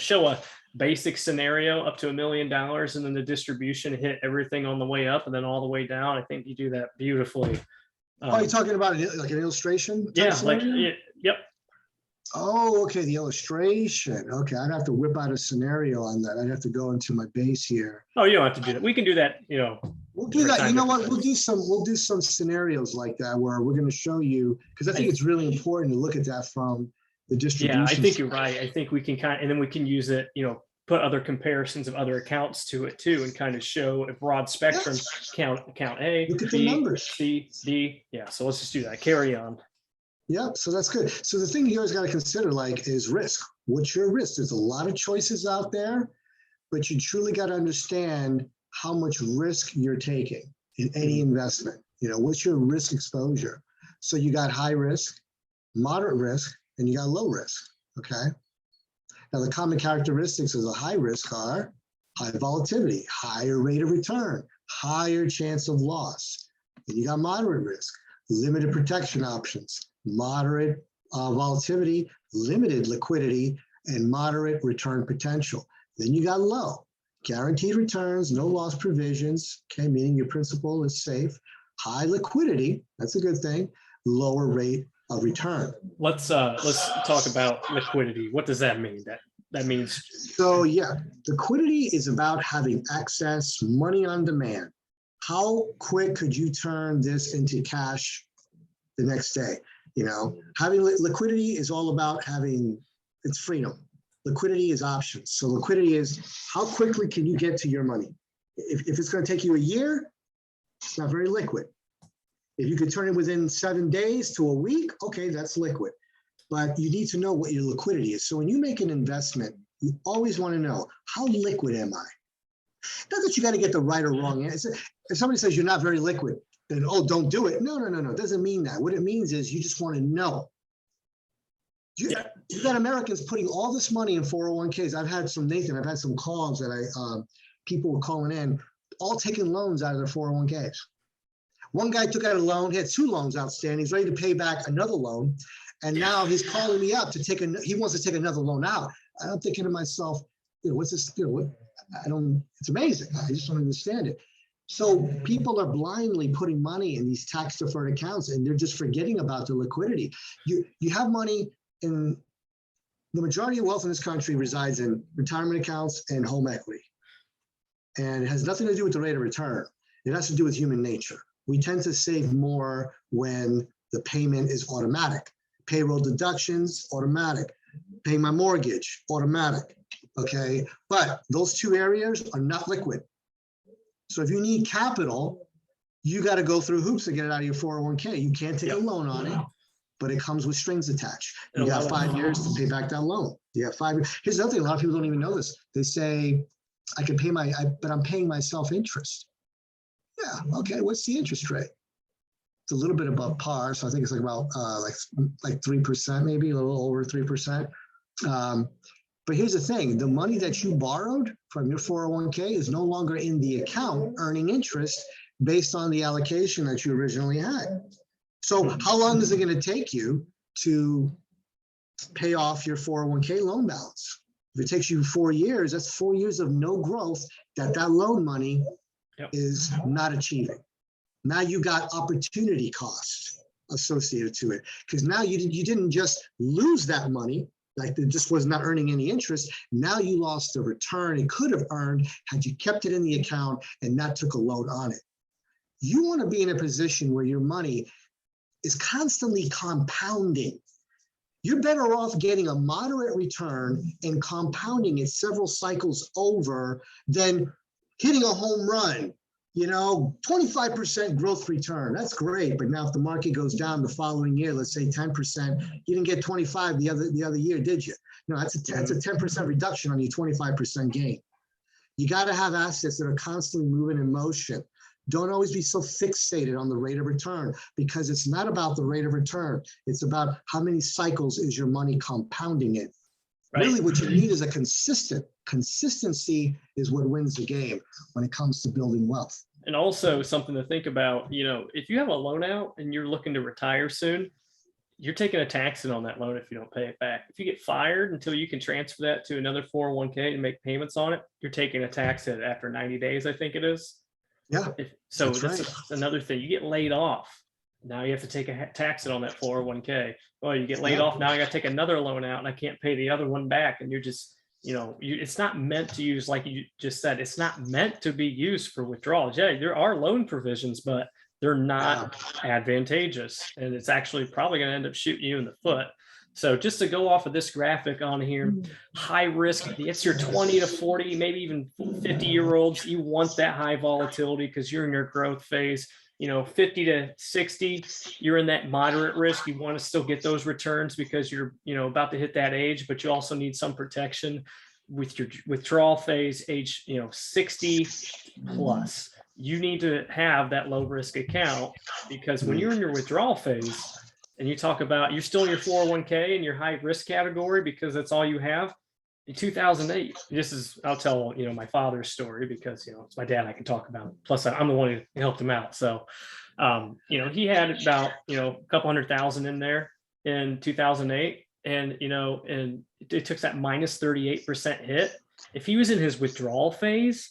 show a basic scenario up to $1 million, and then the distribution hit everything on the way up and then all the way down. I think you do that beautifully. You're talking about like an illustration? Yeah, yep. Oh, okay, the illustration. Okay, I'd have to whip out a scenario on that. I'd have to go into my base here. Oh, you don't have to do that. We can do that, We'll do that. You know what? We'll do some scenarios like that where we're going to show you, because I think it's really important to look at that from the distribution. Yeah, I think you're right. I think we can and then we can use it, put other comparisons of other accounts to it too, and kind of show a broad spectrum. Yes. Account A, look at B, the numbers. C, D. Yeah, so let's just do that. Carry on. Yeah, so that's good. So the thing you always got to consider is risk. What's your risk? There's a lot of choices out there, but you truly got to understand how much risk you're taking in any investment. What's your risk exposure? So you got high risk, moderate risk, and you got low risk, okay? Now the common characteristics of the high risk are high volatility, higher rate of return, higher chance of loss. Then you got moderate risk, limited protection options, moderate volatility, limited liquidity, and moderate return potential. Then you got low, guaranteed returns, no loss provisions, okay, meaning your principal is safe, high liquidity, that's a good thing, lower rate of return. Let's talk about liquidity. What does that mean? That means. So yeah, liquidity is about having access, money on demand. How quick could you turn this into cash the next day? Having liquidity is all about it's freedom. Liquidity is options. So liquidity is how quickly can you get to your money? If it's going to take you a year, it's not very liquid. If you could turn it within 7 days to a week, okay, that's liquid. But you need to know what your liquidity is. So when you make an investment, you always want to know, how liquid am I? Not that you got to get the right or wrong answer. If somebody says you're not very liquid, then, oh, don't do it. No. It doesn't mean that. What it means is you just want to know. You got Americans putting all this money in 401ks. I've had some calls that people were calling in, all taking loans out of their 401ks. One guy took out a loan, he had 2 loans outstanding. He's ready to pay back another loan. And now he's calling me up he wants to take another loan out. I'm thinking to myself, what's this? It's amazing. I just don't understand it. So people are blindly putting money in these tax deferred accounts, and they're just forgetting about the liquidity. You have money in the majority of wealth in this country resides in retirement accounts and home equity. And it has nothing to do with the rate of return. It has to do with human nature. We tend to save more when the payment is automatic. Payroll deductions, automatic. Paying my mortgage, automatic. Okay, but those two areas are not liquid. So if you need capital, you got to go through hoops to get it out of your 401k. You can't take a loan on it, but it comes with strings attached. You got 5 years to pay back that loan. You have 5 years. Here's the other thing, a lot of people don't even know this. They say, I can pay but I'm paying myself interest. Yeah, okay, what's the interest rate? It's a little bit above par, so I think it's like about like 3%, maybe a little over 3%. But here's the thing, the money that you borrowed from your 401k is no longer in the account earning interest based on the allocation that you originally had. So how long is it going to take you to pay off your 401k loan balance? If it takes you 4 years, that's 4 years of no growth that loan money is not achieving. Now you got opportunity cost associated to it, because now you didn't just lose that money, like it just was not earning any interest. Now you lost the return it could have earned had you kept it in the account and not took a loan on it. You want to be in a position where your money is constantly compounding. You're better off getting a moderate return and compounding it several cycles over than hitting a home run. 25% growth return, that's great. But now if the market goes down the following year, let's say 10%, you didn't get 25 the other year, did you? No, that's a 10% reduction on your 25% gain. You got to have assets that are constantly moving in motion. Don't always be so fixated on the rate of return, because it's not about the rate of return. It's about how many cycles is your money compounding in. Right. Really what you need is a consistency is what wins the game when it comes to building wealth. And also something to think about, if you have a loan out and you're looking to retire soon, you're taking a tax hit on that loan if you don't pay it back. If you get fired until you can transfer that to another 401k and make payments on it, you're taking a tax hit after 90 days, I think it is. Yeah. That's right. Another thing. You get laid off. Now you have to take a tax hit on that 401k. Well, you get laid off. Now I got to take another loan out and I can't pay the other one back. And you're just, it's not meant to use, like you just said, it's not meant to be used for withdrawals. Yeah, there are loan provisions, but they're not advantageous. And it's actually probably going to end up shooting you in the foot. So just to go off of this graphic on here, high risk, it's your 20 to 40, maybe even 50-year-olds. You want that high volatility because you're in your growth phase. 50 to 60, you're in that moderate risk. You want to still get those returns because you're, about to hit that age, but you also need some protection with your withdrawal phase, age, 60 plus. You need to have that low risk account, because when you're in your withdrawal phase and you talk about you're still in your 401k in your high risk category because that's all you have. In 2008, I'll tell, my father's story because, it's my dad I can talk about. Plus I'm the one who helped him out. So, he had about, a couple $100,000 in there in 2008. And, and it took that minus 38% hit. If he was in his withdrawal phase,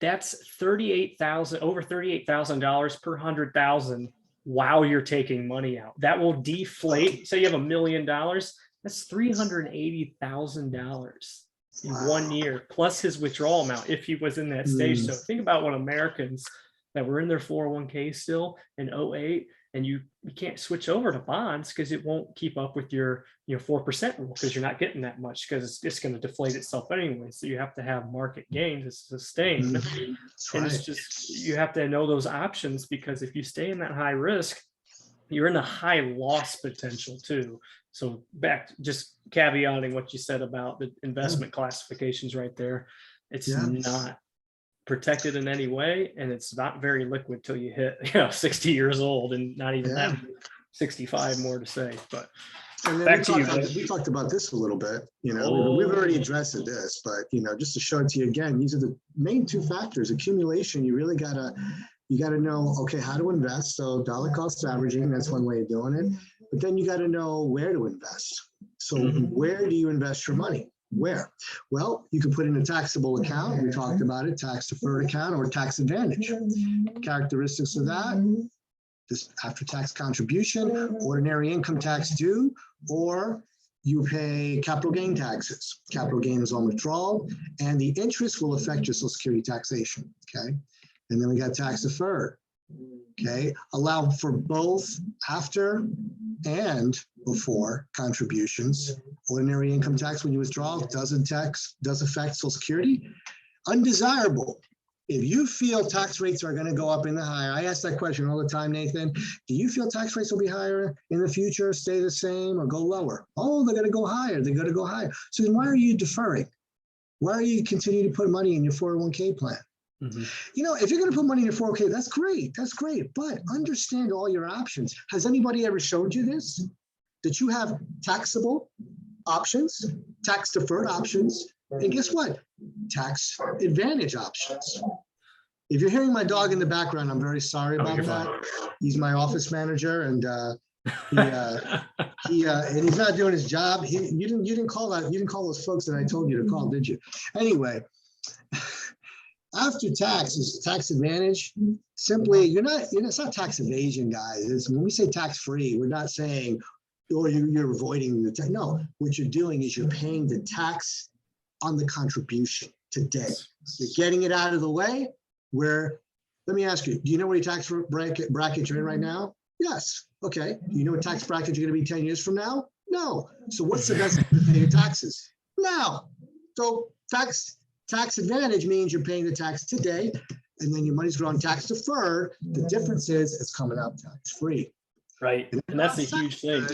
that's over $38,000 per 100,000 while you're taking money out. That will deflate. Say you have $1 million. That's $380,000 in 1 year, plus his withdrawal amount if he was in that stage. So think about what Americans that were in their 401k still in 08, and you can't switch over to bonds because it won't keep up with your 4% rule, because you're not getting that much because it's going to deflate itself anyway. So you have to have market gain to sustain. And it's just, you have to know those options, because if you stay in that high risk, you're in a high loss potential too. So just caveating what you said about the investment classifications right there. It's not protected in any way, and it's not very liquid till you hit 60 years old, and not even that 65 more to say. But back to you. We talked about this a little bit. We've already addressed this, but just to show it to you again, these are the main two factors. Accumulation, you really gotta know, okay, how to invest. So dollar cost averaging, that's one way of doing it. But then you got to know where to invest. So where do you invest your money? Where? Well, you can put in a taxable account. We talked about it, tax deferred account or tax advantage. Characteristics of that: this after-tax contribution, ordinary income tax due, or you pay capital gain taxes. Capital gain is on withdrawal, and the interest will affect your Social Security taxation. Okay. And then we got tax deferred. Okay. Allow for both after and before contributions. Ordinary income tax when you withdraw does affect Social Security. Undesirable. If you feel tax rates are going to go up in the higher, I ask that question all the time, Nathan. Do you feel tax rates will be higher in the future, stay the same, or go lower? Oh, they're going to go higher. They're going to go higher. So then why are you deferring? Why are you continuing to put money in your 401k plan? Mhm. You know, if you're going to put money in your 401k, that's great. That's great. But understand all your options. Has anybody ever showed you this? That you have taxable options, tax deferred options, and guess what? Tax advantage options. If you're hearing my dog in the background, I'm very sorry Oh, about you're that. fine. He's my office manager, and and he's not doing his job. You didn't call that. You didn't call those folks that I told you to call, did you? Anyway, after tax is tax advantage. Simply, it's not tax evasion, guys. It's when we say tax free, we're not saying, or you're avoiding the tax. No, what you're doing is you're paying the tax on the contribution today. You're getting it out of the way. Where, let me ask you, do you know what your tax bracket you're in right now? Yes. Okay. Do you know what tax bracket you're going to be 10 years from now? No. So what's the best way to pay your taxes? Now. So tax advantage means you're paying the tax today, and then your money's growing tax deferred. The difference is it's coming out tax free. Right. And that's a huge thing.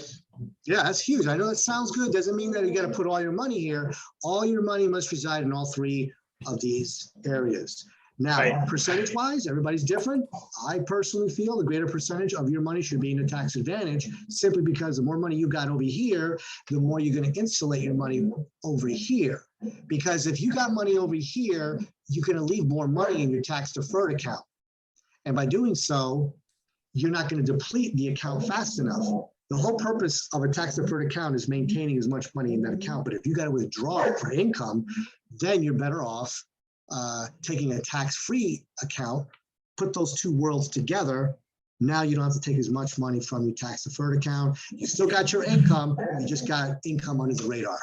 Yeah, that's huge. I know it sounds good. Doesn't mean that you got to put all your money here. All your money must reside in all three of these areas. Now, Right. percentage wise, everybody's different. I personally feel the greater percentage of your money should be in a tax advantage, simply because the more money you got over here, the more you're going to insulate your money over here. Because if you got money over here, you're going to leave more money in your tax deferred account. And by doing so, you're not going to deplete the account fast enough. The whole purpose of a tax deferred account is maintaining as much money in that account. But if you got to withdraw it for income, then you're better off taking a tax-free account, put those two worlds together. Now you don't have to take as much money from your tax deferred account. You still got your income, you just got income under the radar.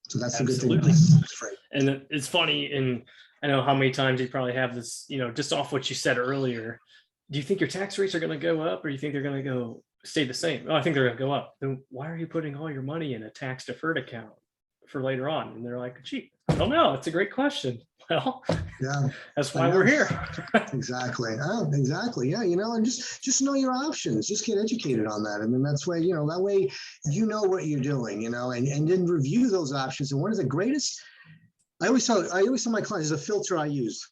So that's Absolutely. a good thing. And it's funny, and I know how many times you probably have this, just off what you said earlier. Do you think your tax rates are going to go up, or do you think they're going to go stay the same? Oh, I think they're going to go up. Then why are you putting all your money in a tax deferred account for later on? And they're like, gee, I don't know. It's a great question. Well, yeah, that's why we're here. Exactly. Oh, exactly. Yeah, and just know your options. Just get educated on that, and then that's way that way you know what you're doing. And then review those options. And one of the greatest, I always tell my clients, is a filter I use: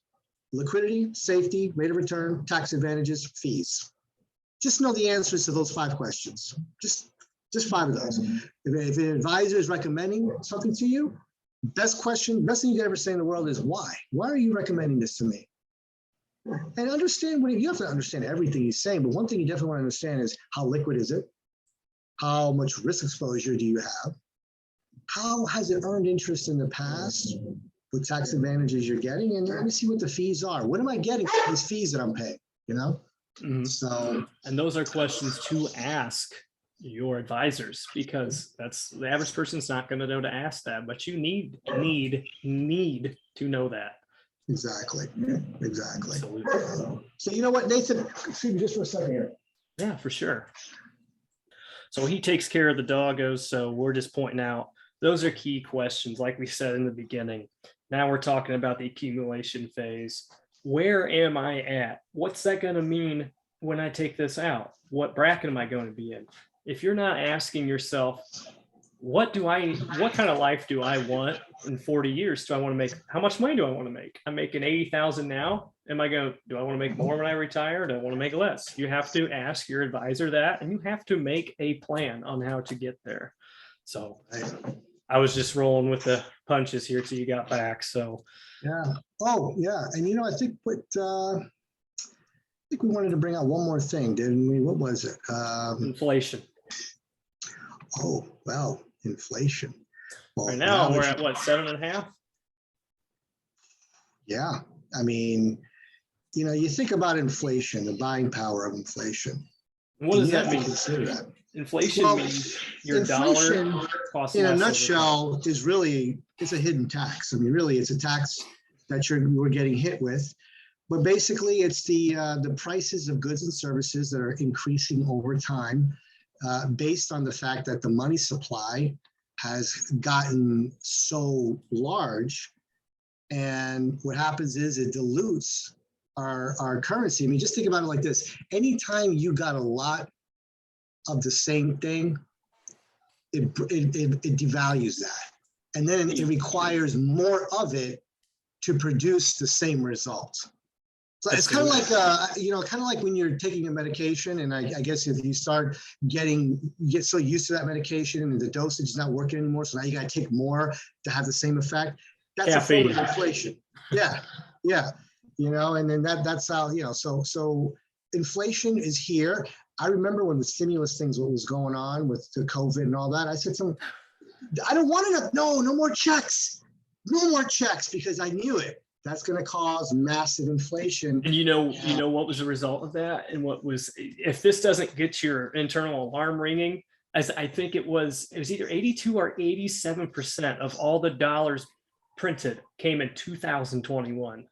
liquidity, safety, rate of return, tax advantages, fees. Just know the answers to those 5 questions. Just 5 of those. If an advisor is recommending something to you, best thing you can ever say in the world is why? Why are you recommending this to me? And understand you have to understand everything he's saying, but one thing you definitely want to understand is how liquid is it? How much risk exposure do you have? How has it earned interest in the past with tax advantages you're getting? And let me see what the fees are. What am I getting for these fees that I'm paying? Mhm. So, and those are questions to ask your advisors, because that's the average person's not going to know to ask that, but you need to know that. Exactly. Absolutely. So you know what, Nathan, excuse me just for a second here. Yeah, for sure. So he takes care of the doggos. So we're just pointing out those are key questions, like we said in the beginning. Now we're talking about the accumulation phase. Where am I at? What's that going to mean when I take this out? What bracket am I going to be in? If you're not asking yourself, what kind of life do I want in 40 years? Do I want to make, how much money do I want to make? I'm making 80,000 now. Do I want to make more when I retire? Or do I want to make less? You have to ask your advisor that, and you have to make a plan on how to get there. So I was just rolling with the punches here till you got back. So yeah. Oh yeah. And I think we wanted to bring out one more thing, didn't we? What was it? Inflation. Oh, well, inflation. Well, right now we're at what, 7.5? Yeah. I mean, you think about inflation, the buying power of inflation. What does that mean? Consider that. Inflation means your inflation, dollar costs in a less nutshell, is really, it's a hidden tax. I mean, really, it's a tax that we're getting hit with. But basically, it's the prices of goods and services that are increasing over time. based on the fact that the money supply has gotten so large. And what happens is it dilutes our currency. I mean, just think about it like this. Anytime you got a lot of the same thing, it devalues that. And then it requires more of it to produce the same result. So it's kind of like, kind of like when you're taking a medication, and I guess if you get so used to that medication and the dosage is not working anymore, so now you got to take more to have the same effect. That's Caffeine. a form of inflation. Yeah, yeah. And then that's how, so inflation is here. I remember when the stimulus things, what was going on with the COVID and all that, I said to them, I don't want enough. No more checks. No more checks, because I knew it. That's going to cause massive inflation. And you know what was the result of that? And if this doesn't get your internal alarm ringing, as I think it was either 82 or 87% of all the dollars printed came in 2021.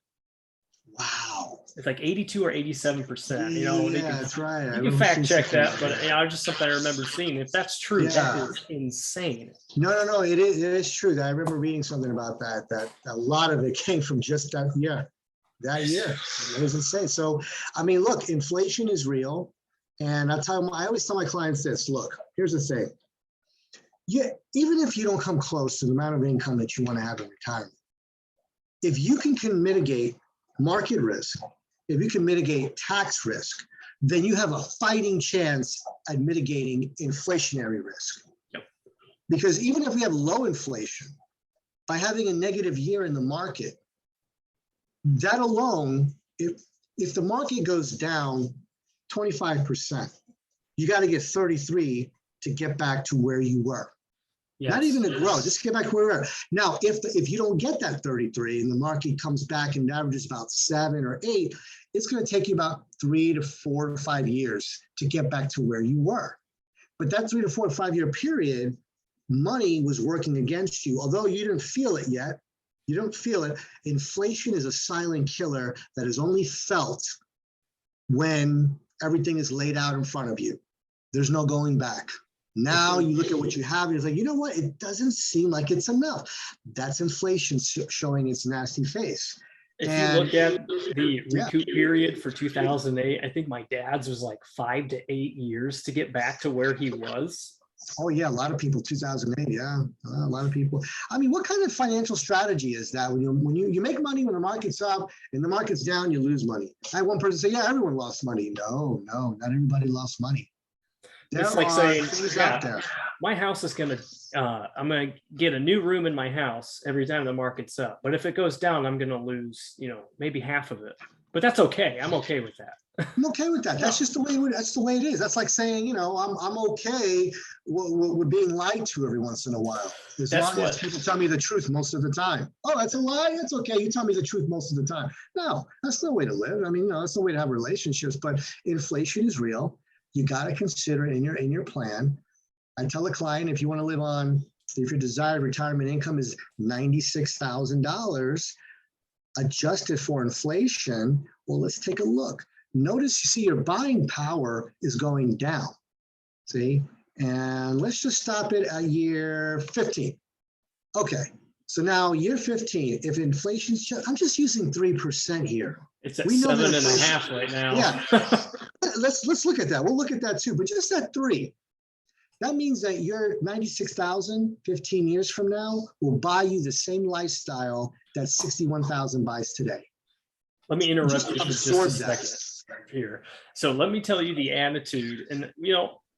Wow. It's like 82 or 87%. Yeah, that's right. You can fact check that, but just something I remember seeing. If that's true, that is insane. No, it is true. I remember reading something about that a lot of it came from just that year. It was insane. So, I mean, look, inflation is real. And I always tell my clients this, look, here's the thing. Yeah, even if you don't come close to the amount of income that you want to have in retirement, if you can mitigate market risk, if you can mitigate tax risk, then you have a fighting chance at mitigating inflationary risk. Yep. Because even if we have low inflation, by having a negative year in the market, that alone, if the market goes down 25%, you got to get 33 to get back to where you were. Yes. Not even to grow, just get back to where we were. Now, if you don't get that 33 and the market comes back and averages about 7 or 8, it's going to take you about 3 to 4 to 5 years to get back to where you were. But that 3 to 4 to 5 year period, money was working against you. Although you didn't feel it yet, you don't feel it. Inflation is a silent killer that is only felt when everything is laid out in front of you. There's no going back. Now you look at what you have and it's like, you know what? It doesn't seem like it's enough. That's inflation showing its nasty face. If you look at the recoup period for 2008, I think my dad's was like 5 to 8 years to get back to where he was. Oh yeah, a lot of people, 2008, yeah, a lot of people. I mean, what kind of financial strategy is that when you make money when the market's up and the market's down, you lose money? I had one person say, yeah, everyone lost money. No, not everybody lost money. It's like saying, my house is I'm gonna get a new room in my house every time the market's up. But if it goes down, I'm gonna lose, maybe half of it. But that's okay. I'm okay with that. I'm okay with that. That's just the way. That's the way it is. That's like saying, I'm okay with being lied to every once in a while. As long as people tell me the truth most of the time. Oh, that's a lie. That's okay. You tell me the truth most of the time. No, that's no way to live. I mean, no, that's no way to have relationships. But inflation is real. You got to consider in your plan. I tell a client, if your desired retirement income is $96,000, adjusted for inflation, well, let's take a look. Notice, you see, your buying power is going down. See, and let's just stop it at year 15. Okay, so now year 15, if inflation's I'm just using 3% here. It's at 7.5 right now. Yeah. Let's look at that. We'll look at that too, but just at 3. That means that your 96,000, 15 years from now, will buy you the same lifestyle that 61,000 buys today. Let me interrupt you for just a second here. So let me tell you the attitude, and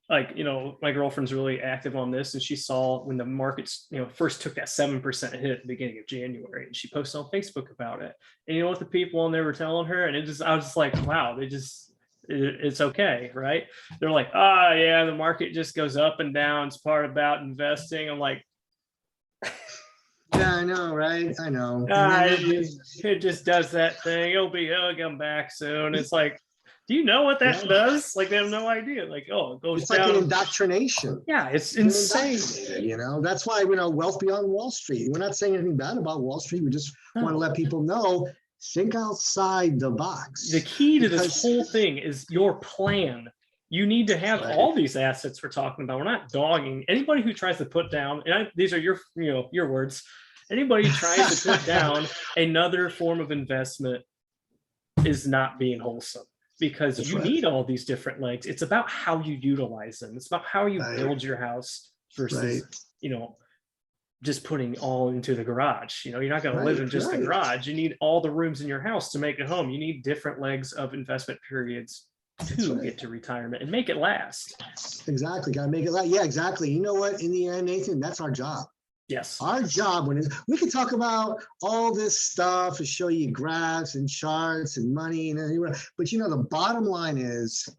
my girlfriend's really active on this, and she saw when the markets, first took that 7% hit at the beginning of January, and she posted on Facebook about it. And you know what the people on there were telling her? And I was just like, wow, it's okay, right? They're like, yeah, the market just goes up and down. It's part about investing. I'm like, yeah, I know, right? I know. It just does that thing. It'll come back soon. It's like, do you know what that does? Like, they have no idea. Like, it goes it's down. Like an indoctrination. Yeah, it's insane. That's why, Wealth Beyond Wall Street. We're not saying anything bad about Wall Street. We just want to let people know, think outside the box. The key to this whole thing is your plan. You need to have Right. all these assets we're talking about. We're not dogging anybody who tries to put down, and these are your, your words. Anybody who tries to put down another form of investment is not being wholesome, because That's you right. need all these different legs. It's about how you utilize them. It's about how you Right. build your house versus, Right. just putting all into the garage. You're not going to live Right, in just the right. garage. You need all the rooms in your house to make it home. You need different legs of investment periods to right. get to retirement and make it last. Exactly. Got to make it like, yeah, exactly. You know what? In the end, Nathan, that's our job. Yes. Our job we can talk about all this stuff and show you graphs and charts and money and everything, but the bottom line is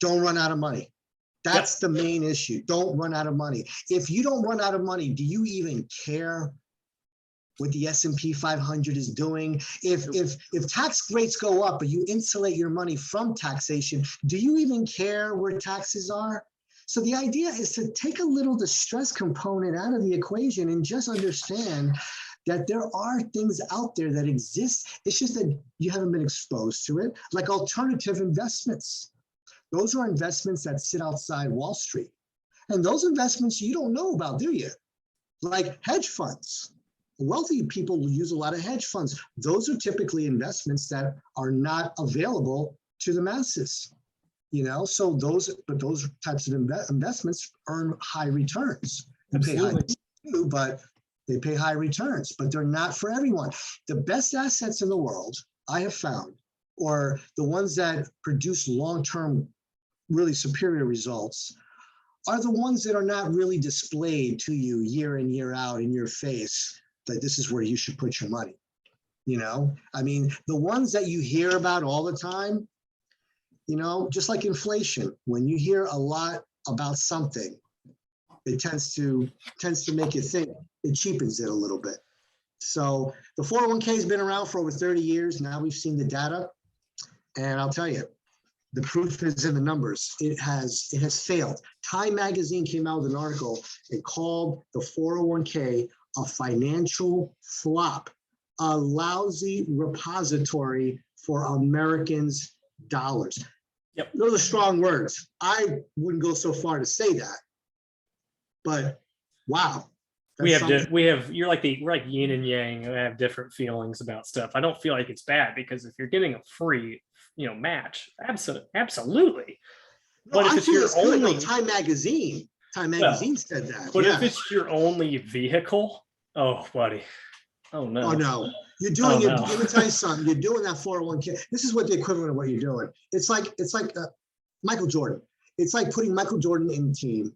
don't run out of money. That's the main issue. Don't run out of money. If you don't run out of money, do you even care what the S&P 500 is doing? If tax rates go up, but you insulate your money from taxation, do you even care where taxes are? So the idea is to take a little distress component out of the equation and just understand that there are things out there that exist. It's just that you haven't been exposed to it, like alternative investments. Those are investments that sit outside Wall Street. And those investments you don't know about, do you? Like hedge funds. Wealthy people use a lot of hedge funds. Those are typically investments that are not available to the masses. So those types of investments earn high returns. They pay high too, but they pay high returns, but they're not for everyone. The best assets in the world, I have found, or the ones that produce long-term, really superior results, are the ones that are not really displayed to you year in, year out in your face, that this is where you should put your money. The ones that you hear about all the time, just like inflation, when you hear a lot about something, it tends to make you think, it cheapens it a little bit. So the 401k has been around for over 30 years. Now we've seen the data, and I'll tell you, the proof is in the numbers. It has failed. Time magazine came out with an article and called the 401k a financial flop, a lousy repository for Americans' dollars. Yep. Those are strong words. I wouldn't go so far to say that, but wow. You're like we're like yin and yang. I have different feelings about stuff. I don't feel like it's bad, because if you're getting a free, match, absolutely. No, But if it's your only, Time Magazine said that. But if it's your only vehicle, oh, buddy, oh no. Oh no, you're doing it. Let me tell you something. You're doing that 401k. This is what the equivalent of what you're doing. It's like Michael Jordan. It's like putting Michael Jordan in the team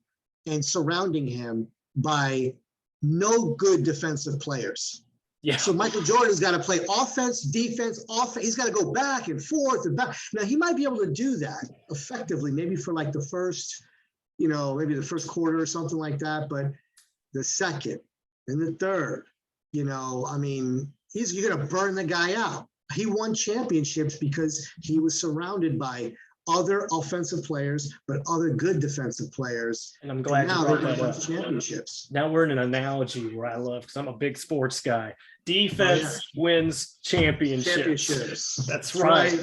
and surrounding him by no good defensive players. Yeah. So Michael Jordan's got to play offense, defense, offense. He's got to go back and forth and back. Now he might be able to do that effectively, maybe for like the first, maybe the first quarter or something like that. But the second and the third, you're going to burn the guy out. He won championships because he was surrounded by other offensive players, but other good defensive players. And I'm glad you brought that up. Championships. Now we're in an analogy where I love, because I'm a big sports guy. Defense wins championships. That's right.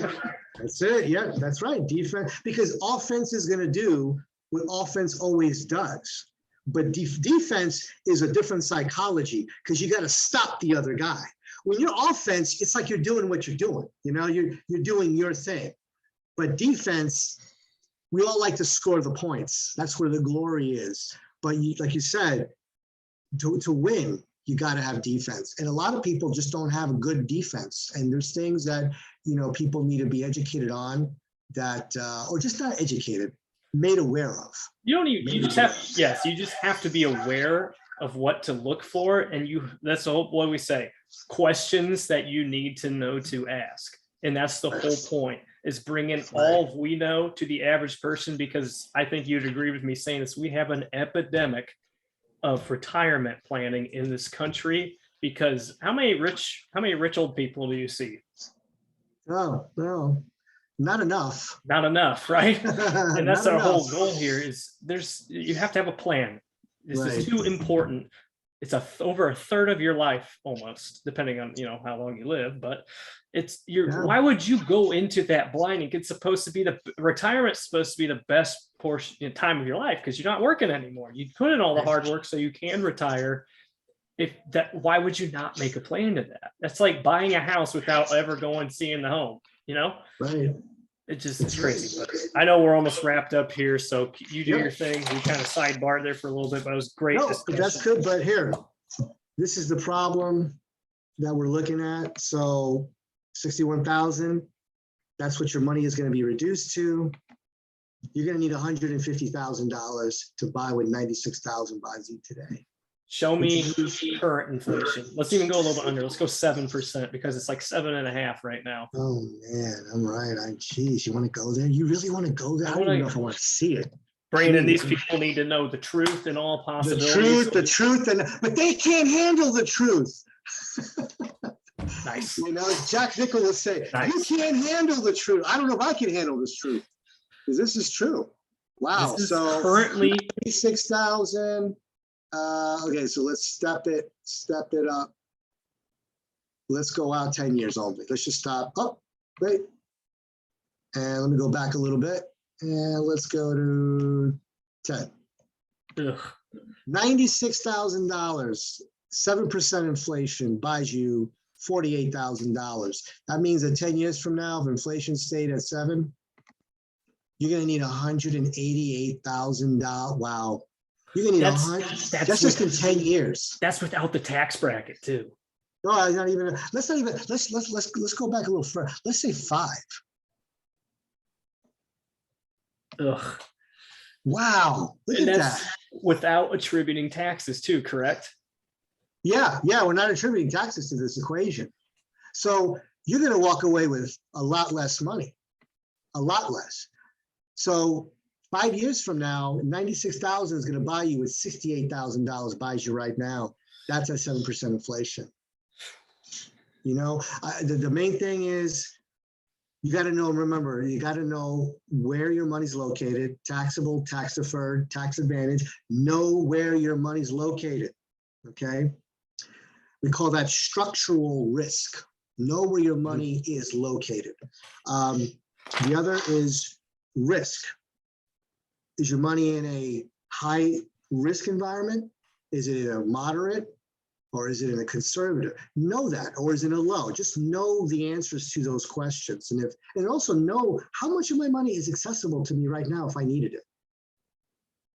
That's it. Yeah, that's right. Defense, because offense is going to do what offense always does. But defense is a different psychology, because you got to stop the other guy. When you're offense, it's like you're doing what you're doing. You're doing your thing. But defense, we all like to score the points. That's where the glory is. But like you said, to win, you got to have defense. And a lot of people just don't have a good defense. And there's things that, people need to be educated on, that, or just not educated, made aware of. You just have to be aware of what to look for. And that's what we say, questions that you need to know to ask. And that's the whole point, is bringing all we know to the average person, because I think you'd agree with me saying this. We have an epidemic of retirement planning in this country, because how many rich old people do you see? Oh, no, not enough. Not enough, right? And that's our whole goal here, is you have to have a plan. This is too important. it's over a third of your life almost, depending on, you know, how long you live, but it's Yeah. why would you go into that blinding? It's supposed to be retirement's supposed to be the best portion time of your life because you're not working anymore. You put in all the hard work so you can retire. If that, why would you not make a plan to that? That's like buying a house without ever going seeing the home, you know? Right. It's crazy. But I know we're almost wrapped up here, so you do Yep. your thing. We kind of sidebarred there for a little bit, but it was great. No, but that's good. But here, this is the problem that we're looking at. So 61,000, that's what your money is going to be reduced to. You're going to need $150,000 to buy what 96,000 buys you today. Show me current inflation. Let's even go a little bit under. Let's go 7% because it's like 7.5 right now. Oh man, I'm right. Geez, you want to go there? You really want to go there? I don't even know if I want to see it. Brandon, these people need to know the truth and all possibilities. The truth, but they can't handle the truth. Nice. You know, as Jack Nickel will say, Nice. You can't handle the truth. I don't know if I can handle this truth because this is true. Wow. So currently 6,000. Okay, so let's step it up. Let's go out 10 years only. Let's just stop. Oh, great. And let me go back a little bit. And let's go to 10. Ugh. $96,000, 7% inflation buys you $48,000. That means that 10 years from now, if inflation stayed at 7, you're going to need $188,000. Wow. You're going to need that's just in 10 years. That's without the tax bracket too. No, not even. Let's go back a little further. Let's say 5. Ugh. Wow. Look at that. Without attributing taxes too, correct? Yeah, we're not attributing taxes to this equation. So you're going to walk away with a lot less money, a lot less. So 5 years from now, 96,000 is going to buy you with $68,000 buys you right now. That's at 7% inflation. You know, the main thing is you got to know, remember, you got to know where your money's located, taxable, tax deferred, tax advantage, know where your money's located. Okay. We call that structural risk. Know where your money is located. The other is risk. Is your money in a high risk environment? Is it in a moderate? Or is it in a conservative? Know that, or is it a low? Just know the answers to those questions. And also know how much of my money is accessible to me right now if I needed it.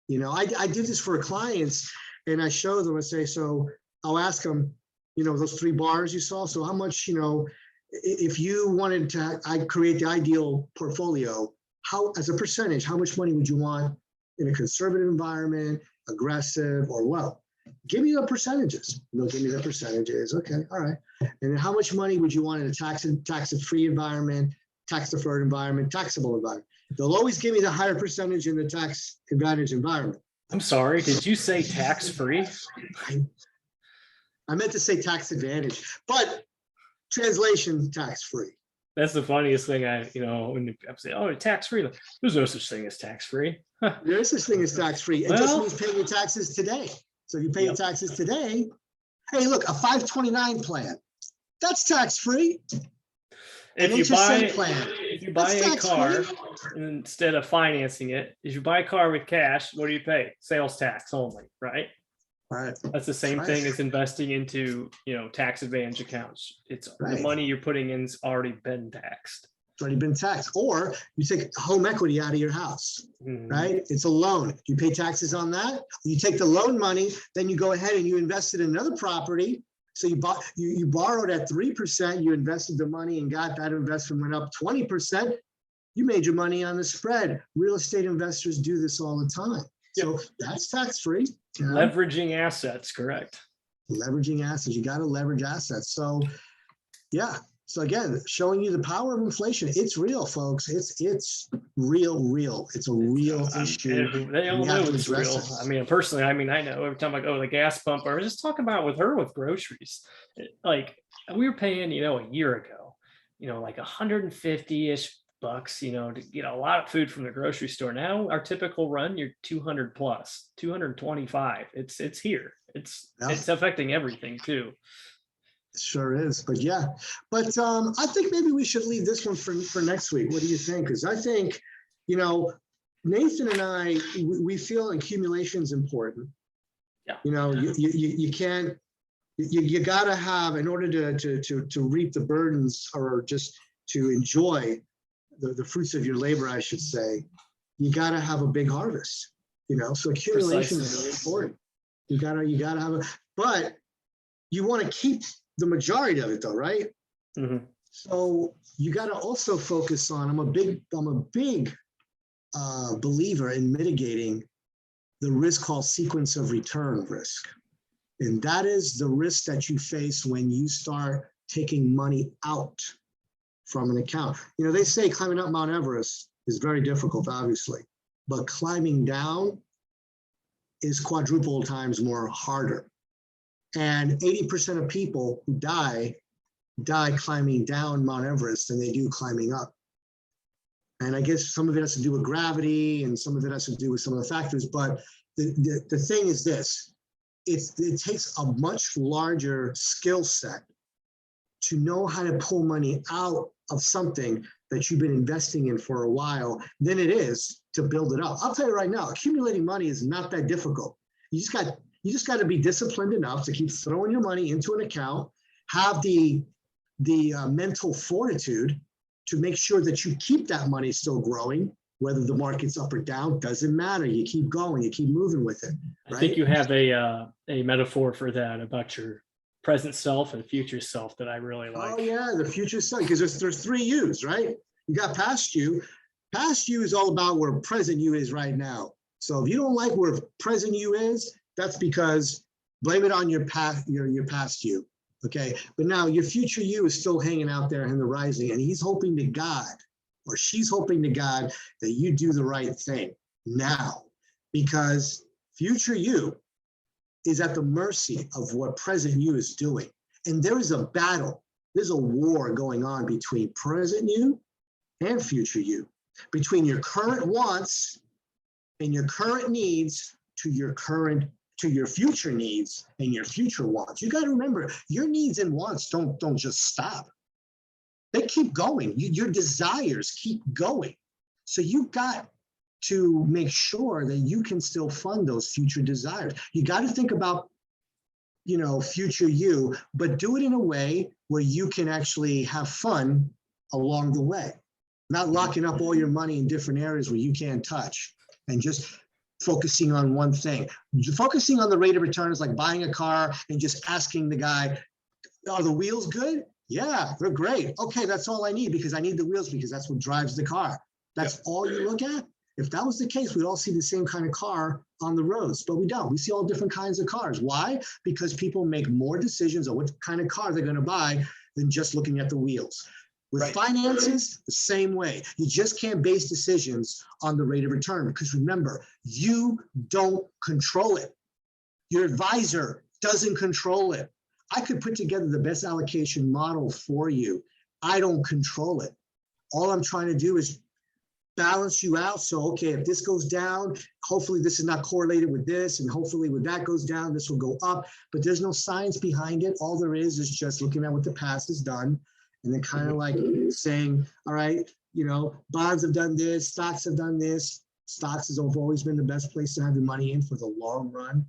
You know, I did this for clients and I show them, I say, so I'll ask them, you know, those 3 bars you saw. So how much, you know, if you wanted to, I create the ideal portfolio, how, as a percentage, how much money would you want in a conservative environment, aggressive or low? Give me the percentages. They'll give me the percentages. Okay, all right. And then how much money would you want in a tax-free environment, tax-deferred environment, taxable environment? They'll always give me the higher percentage in the tax advantage environment. I'm sorry, did you say tax-free? I meant to say tax advantage, but translation tax-free. That's the funniest thing when I say, oh, tax-free. There's no such thing as tax-free. There is such thing as tax-free. It just means paying your taxes today. So if you pay your taxes today, hey, look, a 529 plan, that's tax-free. If you buy a car instead of financing it, if you buy a car with cash, what do you pay? Sales tax only, right? Right. That's the same thing as investing into, tax advantage accounts. It's the money you're putting in's already been taxed. It's already been taxed. Or you take home equity out of your house, right? It's a loan. You pay taxes on that. You take the loan money, then you go ahead and you invest it in another property. So you borrowed at 3%, you invested the money and got that investment went up 20%. You made your money on the spread. Real estate investors do this all the time. So that's tax-free. Leveraging assets, correct. Leveraging assets. You got to leverage assets. So yeah. So again, showing you the power of inflation. It's real, folks. It's real. It's a real issue. They all know it's real. I mean, personally, I know every time I go to the gas pump, or just talking about it with her with groceries, like we were paying, a year ago, like 150-ish bucks, to get a lot of food from the grocery store. Now our typical run, you're 200 plus, 225. It's here. Yeah. It's affecting everything too. Sure is, but yeah, but I think maybe we should leave this one for next week. What do you think? Because I think, you know, Nathan and I, we feel accumulation is important. Yeah. You know, you can't, you gotta have, in order to reap the burdens or just to enjoy the fruits of your labor, I should say, you gotta have a big harvest. You know, so accumulation is really important. You gotta have a, but you want to keep the majority of it though, right? Mhm. So you got to also focus on, I'm a big believer in mitigating the risk called sequence of return risk. And that is the risk that you face when you start taking money out from an account. You know, they say climbing up Mount Everest is very difficult, obviously, but climbing down is quadruple times more harder. And 80% of people who die climbing down Mount Everest than they do climbing up. And I guess some of it has to do with gravity and some of it has to do with some of the factors. But the thing is this, it takes a much larger skill set to know how to pull money out of something that you've been investing in for a while than it is to build it up. I'll tell you right now, accumulating money is not that difficult. You just got to be disciplined enough to keep throwing your money into an account, have the mental fortitude to make sure that you keep that money still growing, whether the market's up or down, doesn't matter. You keep going, you keep moving with it. Right? I think you have a metaphor for that about your present self and future self that I really like. Oh yeah, the future self, because there's 3 U's, right? You got past you. Past you is all about where present you is right now. So if you don't like where present you is, that's because blame it on your past you. Okay. But now your future you is still hanging out there in the rising, and he's hoping to God, or she's hoping to God, that you do the right thing now, because future you is at the mercy of what present you is doing. And there is a battle, there's a war going on between present you and future you, between your current wants and your current needs to your future needs and your future wants. You got to remember, your needs and wants don't just stop. They keep going. Your desires keep going. So you've got to make sure that you can still fund those future desires. You got to think about, future you, but do it in a way where you can actually have fun along the way, not locking up all your money in different areas where you can't touch and just focusing on one thing. Focusing on the rate of return is like buying a car and just asking the guy, are the wheels good? Yeah, they're great. Okay, that's all I need, because I need the wheels because that's what drives the car. That's all you look at? If that was the case, we'd all see the same kind of car on the roads, but we don't. We see all different kinds of cars. Why? Because people make more decisions on what kind of car they're going to buy than just looking at the wheels. With finances, the same way. You just can't base decisions on the rate of return, because remember, you don't control it. Your advisor doesn't control it. I could put together the best allocation model for you. I don't control it. All I'm trying to do is balance you out. So, okay, if this goes down, hopefully this is not correlated with this, and hopefully when that goes down, this will go up. But there's no science behind it. All there is just looking at what the past has done, and then kind of like saying, all right, bonds have done this, stocks have done this. Stocks have always been the best place to have your money in for the long run.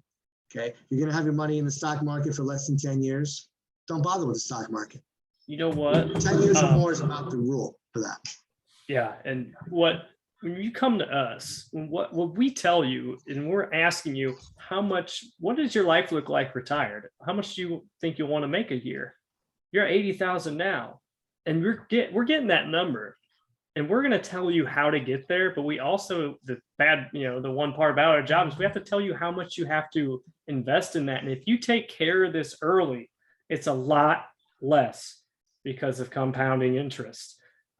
Okay, you're going to have your money in the stock market for less than 10 years. Don't bother with the stock market. You know what? 10 years or more is about the rule for that. Yeah, and when you come to us, what we tell you, and we're asking you, what does your life look like retired? How much do you think you'll want to make a year? You're at 80,000 now, and we're getting that number, and we're going to tell you how to get there. But we also, the one part about our job is we have to tell you how much you have to invest in that. And if you take care of this early, it's a lot less because of compounding interest.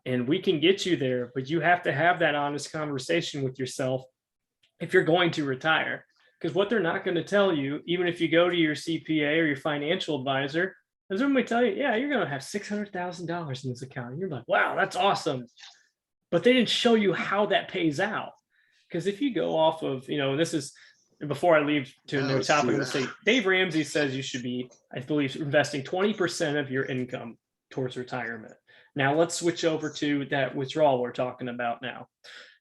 And we can get you there, but you have to have that honest conversation with yourself if you're going to retire. Because what they're not going to tell you, even if you go to your CPA or your financial advisor, is they're going to tell you, yeah, you're going to have $600,000 in this account. And you're like, wow, that's awesome. But they didn't show you how that pays out. Because if you go off of, this is And before I leave to a Oh, new let's topic, do let's say that. Dave Ramsey says you should be, I believe, investing 20% of your income towards retirement. Now let's switch over to that withdrawal we're talking about now.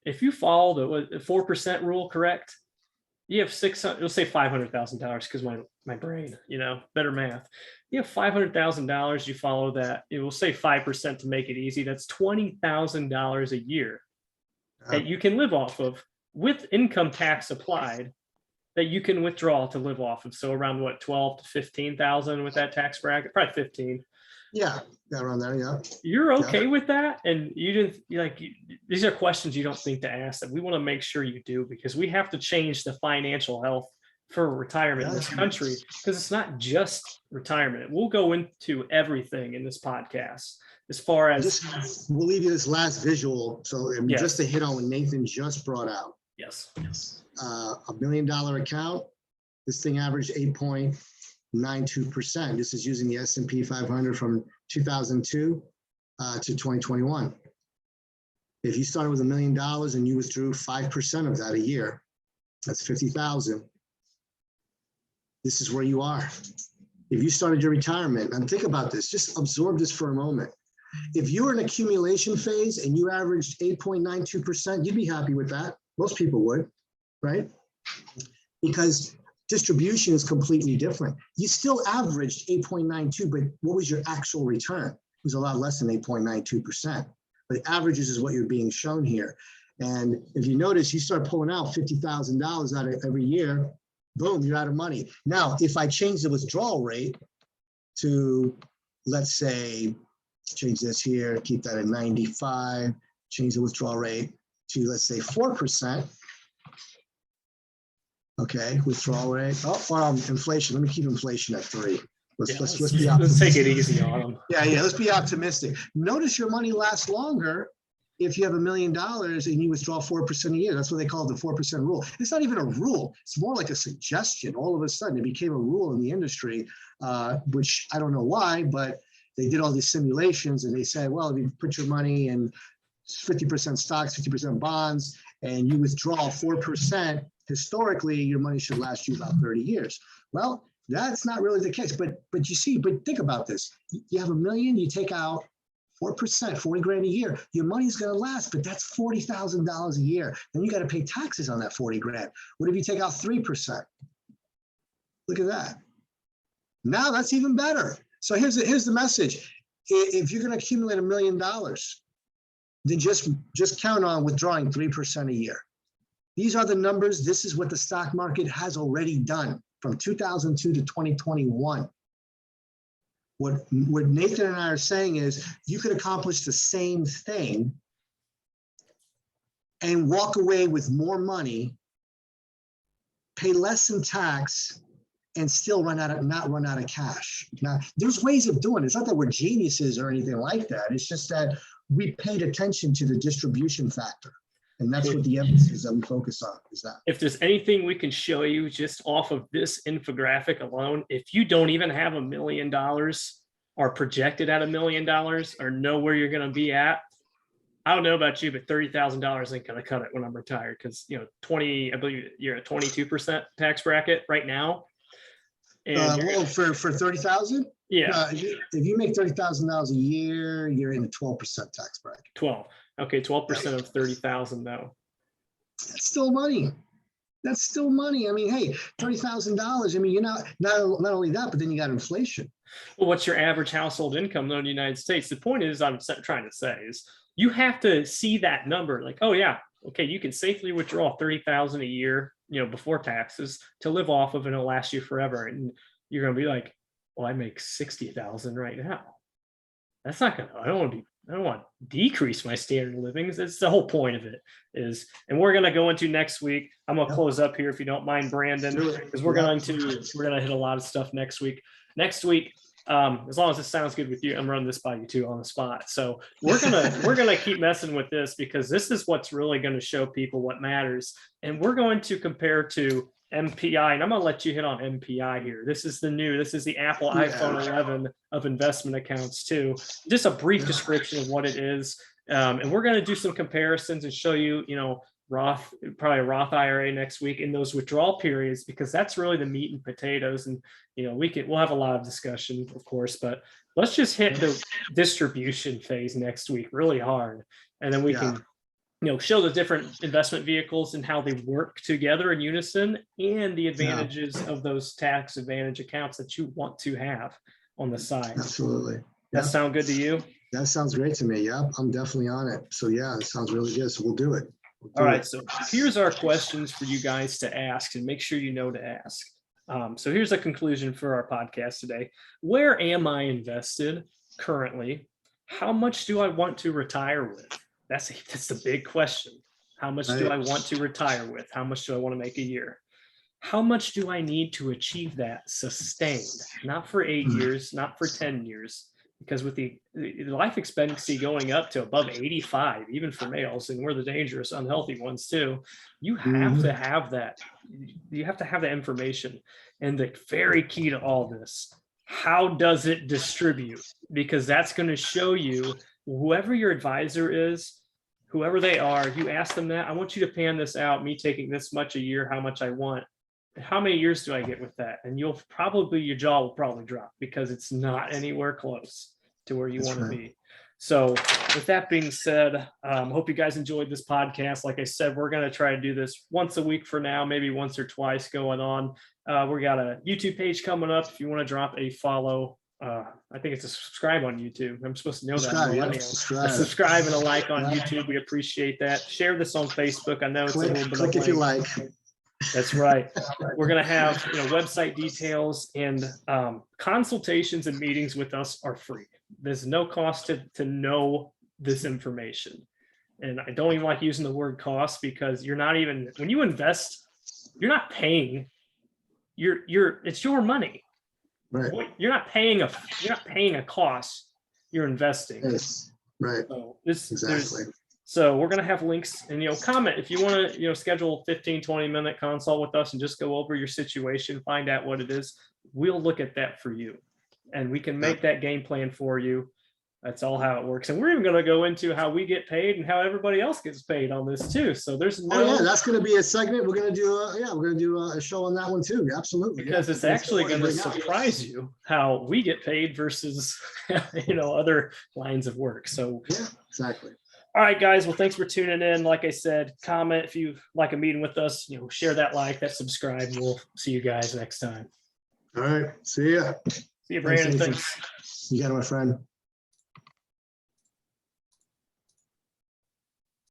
If you follow the 4% rule, correct? You have 600, let's say $500,000 because my brain, better math. You have $500,000. You follow that. It will say 5% to make it easy. That's $20,000 a year that you can live off of with income tax applied, that you can withdraw to live off of. So around what, 12 to 15,000 with that tax bracket, probably 15. Yeah, around there, yeah. You're okay with that? And you didn't these are questions you don't think to ask that we want to make sure you do, because we have to change the financial health for retirement in this country, because it's not just retirement. We'll go into everything in this podcast as far as We'll leave you this last visual. So Yes. just to hit on what Nathan just brought out, yes. $1 million account, this thing averaged 8.92%. This is using the S&P 500 from 2002 to 2021. If you started with $1 million and you withdrew 5% of that a year, that's 50,000. This is where you are. If you started your retirement, and think about this, just absorb this for a moment. If you were in accumulation phase and you averaged 8.92%, you'd be happy with that. Most people would, right? Because distribution is completely different. You still averaged 8.92, but what was your actual return? It was a lot less than 8.92%. But the averages is what you're being shown here. And if you notice, you start pulling out $50,000 out of every year, boom, you're out of money. Now, if I change the withdrawal rate to, let's say, change this here, keep that at 95, change the withdrawal rate to, let's say, 4%. Okay, withdrawal rate. Oh, inflation. Let me keep inflation at 3. Let's be optimistic. Let's take it easy on them. Yeah, let's be optimistic. Notice your money lasts longer if you have $1 million and you withdraw 4% a year. That's what they call the 4% rule. It's not even a rule. It's more like a suggestion. All of a sudden, it became a rule in the industry, which I don't know why, but they did all these simulations and they said, well, if you put your money in 50% stocks, 50% bonds, and you withdraw 4%, historically, your money should last you about 30 years. Well, that's not really the case. But think about this. You have $1 million, you take out 4%, 40 grand a year. Your money's going to last, but that's $40,000 a year. Then you got to pay taxes on that 40 grand. What if you take out 3%? Look at that. Now that's even better. So here's the message. If you're going to accumulate $1 million, then just count on withdrawing 3% a year. These are the numbers. This is what the stock market has already done from 2002 to 2021. What Nathan and I are saying is you could accomplish the same thing and walk away with more money, pay less in tax, and still not run out of cash. Now, there's ways of doing it. It's not that we're geniuses or anything like that. It's just that we paid attention to the distribution factor. And that's what the emphasis that we focus on is that. If there's anything we can show you just off of this infographic alone, if you don't even have $1 million or projected at $1 million or know where you're going to be at, I don't know about you, but $30,000 ain't going to cut it when I'm retired. Because, I believe you're at 22% tax bracket right now. And for 30,000? Yeah. If you make $30,000 a year, you're in a 12% tax bracket. 12. Okay, 12% of 30,000 though. That's still money. That's still money. I mean, hey, $30,000. I mean, you're not only that, but then you got inflation. Well, what's your average household income though in the United States? The point is, I'm trying to say is you have to see that number like, oh yeah, okay, you can safely withdraw 30,000 a year, before taxes to live off of, and it'll last you forever. And you're gonna be like, well, I make 60,000 right now. That's not gonna. I don't want to decrease my standard of living. That's the whole point of it is, and we're going to go into next week. I'm going to close up here if you don't mind, Brandon, because we're going to hit a lot of stuff next week. Next week, as long as it sounds good with you, I'm running this by you too on the spot. So we're gonna keep messing with this, because this is what's really going to show people what matters, and we're going to compare to MPI, and I'm going to let you hit on MPI here. This is the Apple iPhone 11 of investment accounts too. Just a brief description of what it is. And we're going to do some comparisons and show you, probably a Roth IRA next week in those withdrawal periods, because that's really the meat and potatoes. And, we'll have a lot of discussion, of course, but let's just hit the distribution phase next week really hard. And then we can, show the different investment vehicles and how they work together in unison, and the advantages of those tax advantage accounts that you want to have on the side. Absolutely. That sound good to you? That sounds great to me. Yeah, I'm definitely on it. So yeah, it sounds really good. So we'll do it. All right. So here's our questions for you guys to ask, and make sure you know to ask. So here's a conclusion for our podcast today. Where am I invested currently? How much do I want to retire with? That's the big question. How much do I want to retire with? How much do I want to make a year? How much do I need to achieve that sustained? Not for 8 years, not for 10 years, because with the life expectancy going up to above 85, even for males, and we're the dangerous, unhealthy ones too, you have to have that. You have to have that information. And the very key to all this, how does it distribute? Because that's going to show you, whoever your advisor is, whoever they are, you ask them that, I want you to pan this out, me taking this much a year, how much I want. How many years do I get with that? And your jaw will probably drop, because it's not anywhere close to where you want to be. So with that being said, hope you guys enjoyed this podcast. Like I said, we're going to try to do this once a week for now, maybe once or twice going on. We got a YouTube page coming up. If you want to drop a follow, I think it's a subscribe on YouTube. I'm supposed to know that. Subscribe and a like on YouTube. We appreciate that. Share this on Facebook. I know it's a little bit click if you like. That's right. We're going to have website details, and consultations and meetings with us are free. There's no cost to know this information. And I don't even like using the word cost, because you're not even, when you invest, you're not paying. It's your money. Right. You're not paying a cost. You're investing. Yes. Right. So Exactly. So we're going to have links, and, comment if you want to, schedule 15-20-minute consult with us and just go over your situation, find out what it is. We'll look at that for you, and we can make that game plan for you. That's all how it works. And we're even going to go into how we get paid and how everybody else gets paid on this too. So there's that's going to be a segment. We're going to do a show on that one too. Absolutely. Because it's actually going to surprise you how we get paid versus, other lines of work. So yeah, exactly. All right, guys. Well, thanks for tuning in. Like I said, comment if you like a meeting with us, share that, that subscribe. We'll see you guys next time. All right. See ya. See you, Brandon. Thanks. You got it, my friend.